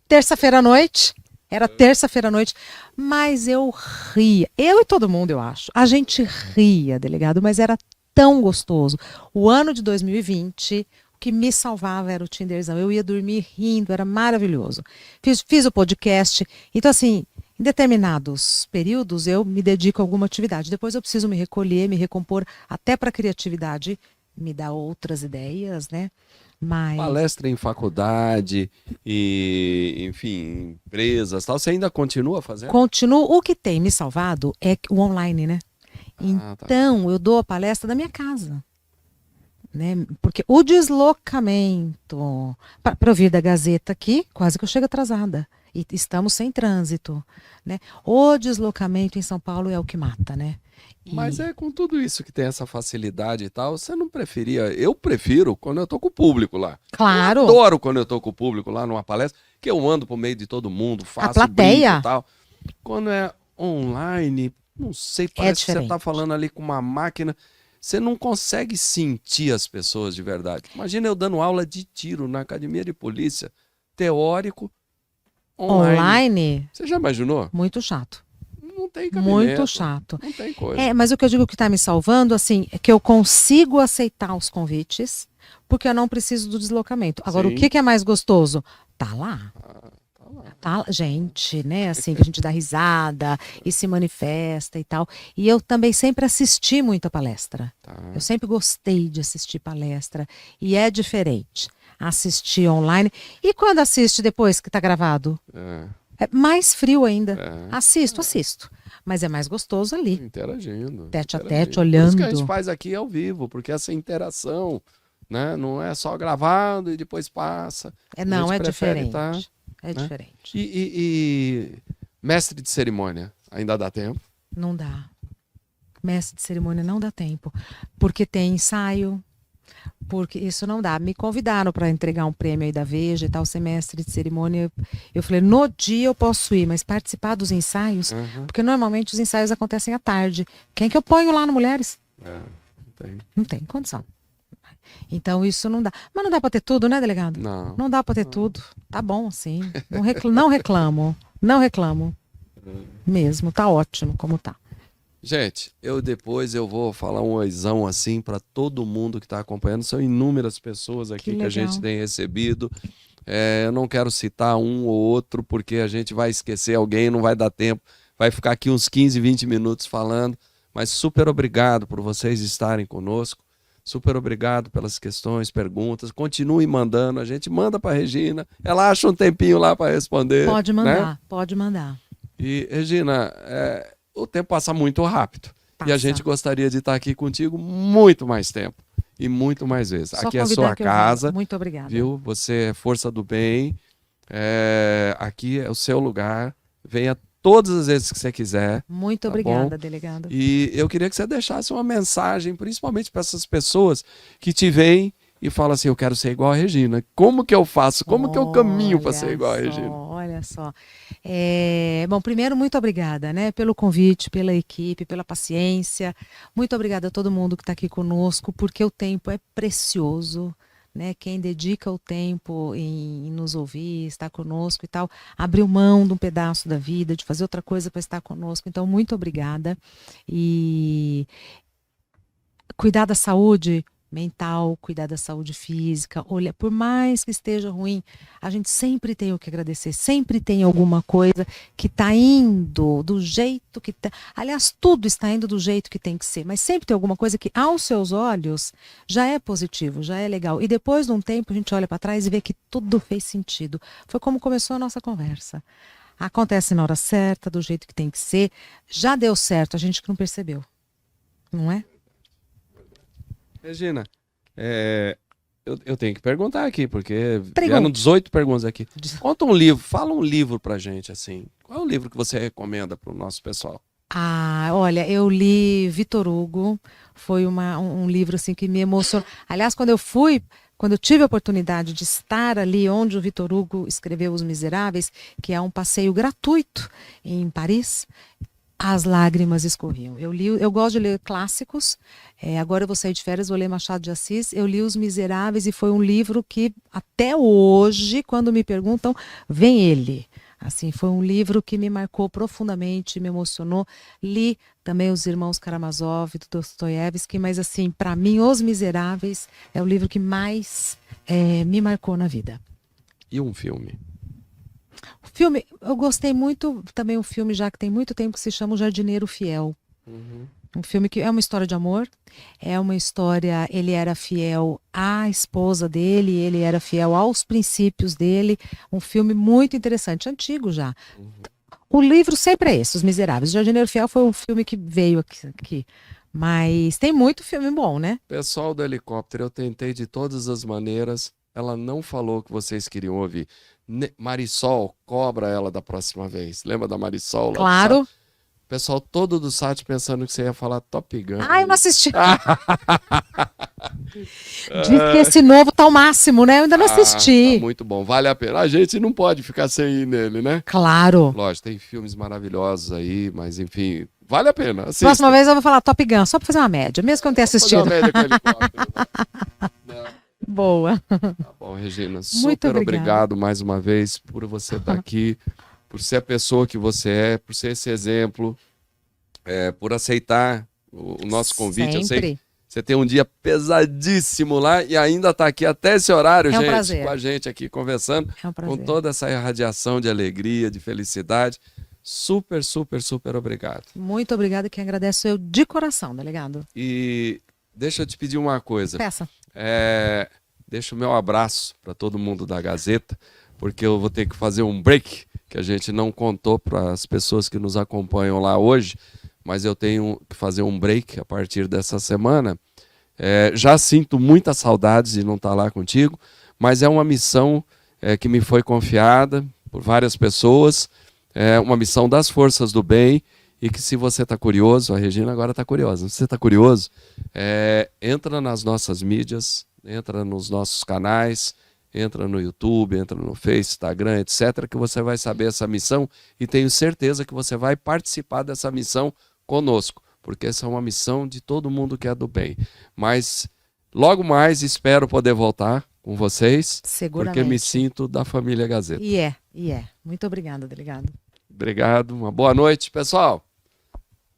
Terça-feira à noite. Era terça-feira à noite. Mas eu ria. Eu e todo mundo, eu acho. A gente ria, delegado, mas era tão gostoso. O ano de 2020... O que me salvava era o Tinderzão. Eu ia dormir rindo, era maravilhoso. Fiz o podcast. Então, assim, em determinados períodos eu me dedico a alguma atividade. Depois eu preciso me recolher, me recompor, até para a criatividade me dar outras ideias, né? Mas Palestra em faculdade, enfim, empresas, tal. Você ainda continua fazendo? continuo. O que tem me salvado é o online, né? Tá. Então, eu dou a palestra da minha casa. Né? Porque o deslocamento para eu vir da Gazeta aqui, quase que eu chego atrasada. E estamos sem trânsito. Né? O deslocamento em São Paulo é o que mata, né? Mas com tudo isso que tem essa facilidade e tal, você não preferia? Eu prefiro quando eu tô com o público lá. Claro. Eu adoro quando eu tô com o público lá numa palestra, que eu ando por meio de todo mundo, faço plateia. brinco e tal. Quando é online, não sei, parece que você tá falando ali com uma máquina. Você não consegue sentir as pessoas de verdade. Imagina eu dando aula de tiro na academia de polícia, teórico, online. Você já imaginou? Muito chato. Não tem cabimento. Muito chato. Não tem coisa. Mas o que eu digo que está me salvando, assim, é que eu consigo aceitar os convites, porque eu não preciso do deslocamento. Agora, Sim. o que é mais gostoso? Tá lá. Tá, gente, né, assim, que a gente dá risada e se manifesta e tal. E eu também sempre assisti muita palestra. Eu sempre gostei de assistir palestra. E é diferente assistir online. E quando assiste depois que tá gravado? É mais frio ainda. Assisto. Mas é mais gostoso ali. Interagindo. Tete a tete, olhando. Isso que a gente faz aqui ao vivo, porque essa interação, né, não é só gravado e depois passa. Não, é diferente. É diferente. E mestre de cerimônia, ainda dá tempo? Não dá. Mestre de cerimônia não dá tempo. Porque tem ensaio, porque isso não dá. Me convidaram para entregar um prêmio aí da Veja e tal, ser mestre de cerimônia. Eu falei, no dia eu posso ir, mas participar dos ensaios, porque normalmente os ensaios acontecem à tarde. Quem que eu ponho lá no Mulheres? Não tem condição. Então isso não dá. Mas não dá para ter tudo, né, delegado? Não dá para ter tudo. Tá bom, assim. Não reclamo. Mesmo, tá ótimo como tá. Gente, depois eu vou falar um oizão assim para todo mundo que está acompanhando. São inúmeras pessoas aqui que a gente tem recebido. Eu não quero citar um ou outro porque a gente vai esquecer alguém, não vai dar tempo. vai ficar aqui uns 15, 20 minutos falando, mas super obrigado por vocês estarem conosco, super obrigado pelas questões, perguntas, continue mandando, a gente manda para Regina, ela acha um tempinho lá para responder. Pode mandar, né? pode mandar. E, Regina, o tempo passa muito rápido. E a Passa. gente gostaria de estar aqui contigo muito mais tempo. E muito mais vezes. Só Aqui é a convidar sua que eu venho. casa. Muito obrigada. Viu? Você é força do bem. Aqui é o seu lugar. Venha todas as vezes que você quiser. Muito Tá obrigada, bom? delegado. E eu queria que você deixasse uma mensagem, principalmente para essas pessoas que te veem e falam assim, eu quero ser igual a Regina. Como que eu faço? Como que eu caminho para ser igual a Regina? Olha só. Bom, primeiro, muito obrigada, né, pelo convite, pela equipe, pela paciência. Muito obrigada a todo mundo que está aqui conosco, porque o tempo é precioso, né? Quem dedica o tempo em nos ouvir, estar conosco e tal, abriu mão de um pedaço da vida, de fazer outra coisa para estar conosco. Então, muito obrigada. E cuidar da saúde mental, cuidar da saúde física, olha, por mais que esteja ruim, a gente sempre tem o que agradecer, sempre tem alguma coisa que está indo do jeito que tá. Aliás, tudo está indo do jeito que tem que ser, mas sempre tem alguma coisa que, aos seus olhos, já é positivo, já é legal. E depois de um tempo, a gente olha para trás e vê que tudo fez sentido. Foi como começou a nossa conversa. Acontece na hora certa, do jeito que tem que ser. Já deu certo, a gente que não percebeu. Não é? Regina, eu tenho que perguntar aqui, porque Pergunta. vieram 18 perguntas aqui. Conta um livro, fala um livro pra gente, assim. Qual é o livro que você recomenda pro nosso pessoal? Olha, eu li Vitor Hugo, foi um livro assim que me emocionou. Aliás, quando eu tive a oportunidade de estar ali onde o Vitor Hugo escreveu Os Miseráveis, que é um passeio gratuito em Paris, as lágrimas escorriam. Eu gosto de ler clássicos, agora eu vou sair de férias, vou ler Machado de Assis, eu li Os Miseráveis e foi um livro que até hoje, quando me perguntam, vem ele. Assim, foi um livro que me marcou profundamente, me emocionou. Li também Os Irmãos Karamazov, do Dostoiévski, mas assim, para mim, Os Miseráveis é o livro que mais me marcou na vida. E um filme? O filme, eu gostei muito, também um filme já que tem muito tempo, que se chama O Jardineiro Fiel. Um filme que é uma história de amor, é uma história, ele era fiel à esposa dele, ele era fiel aos princípios dele, um filme muito interessante, antigo já. O livro sempre é esse, Os Miseráveis. O Jardineiro Fiel foi um filme que veio aqui. Mas tem muito filme bom, né? Pessoal do helicóptero, eu tentei de todas as maneiras, ela não falou o que vocês queriam ouvir. Marisol, cobra ela da próxima vez. Lembra da Marisol? Lá do Claro. site? O pessoal todo do site pensando que você ia falar Top Gun. Eu não assisti. Diz que esse novo tá o máximo, né? Eu ainda não assisti. Tá muito bom, vale a pena. A gente não pode ficar sem ir nele, né? Claro. Lógico, tem filmes maravilhosos aí, mas enfim, vale a pena. Assista. Próxima vez eu vou falar Top Gun, só pra fazer uma média, mesmo que eu não tenha assistido. Fazer uma média com helicóptero, né? Boa. Tá bom, Regina, Muito super obrigada. obrigado mais uma vez por você estar aqui, por ser a pessoa que você é, por ser esse exemplo, por aceitar o nosso convite. Eu sei Sempre. que você tem um dia pesadíssimo lá e ainda está aqui até esse horário, É um gente, prazer. com a gente aqui conversando, É um com prazer. toda essa irradiação de alegria, de felicidade. Super, super, super obrigado. Muito obrigada, quem agradeço eu de coração, delegado. E deixa eu te pedir uma coisa. Peça. Deixa o meu abraço para todo mundo da Gazeta, porque eu vou ter que fazer um break, que a gente não contou para as pessoas que nos acompanham lá hoje, mas eu tenho que fazer um break a partir dessa semana. Já sinto muitas saudades de não estar lá contigo, mas é uma missão que me foi confiada por várias pessoas, uma missão das forças do bem, e que se você está curioso, a Regina agora está curiosa, se você está curioso, entra nas nossas mídias, entra nos nossos canais, entra no YouTube, entra no Face, Instagram, etc., que você vai saber essa missão e tenho certeza que você vai participar dessa missão conosco, porque essa é uma missão de todo mundo que é do bem. Mas logo mais espero poder voltar com vocês, Seguramente. porque me sinto da família Gazeta. E é. Muito obrigada, delegado. Obrigado, uma boa noite, pessoal.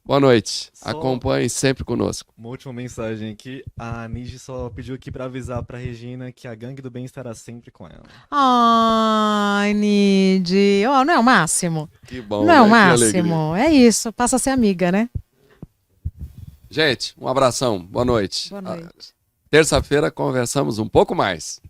Boa noite. Só- Acompanhe sempre conosco. Uma última mensagem aqui. A Niji só pediu aqui pra avisar pra Regina que a Gangue do Bem estará sempre com ela. Ai, Nid. Ó, não é o máximo? Que bom, Não é o né? Que alegria. máximo. É isso. Passa a ser amiga, né? Gente, um abração. Boa noite. Boa noite. Terça-feira conversamos um pouco mais.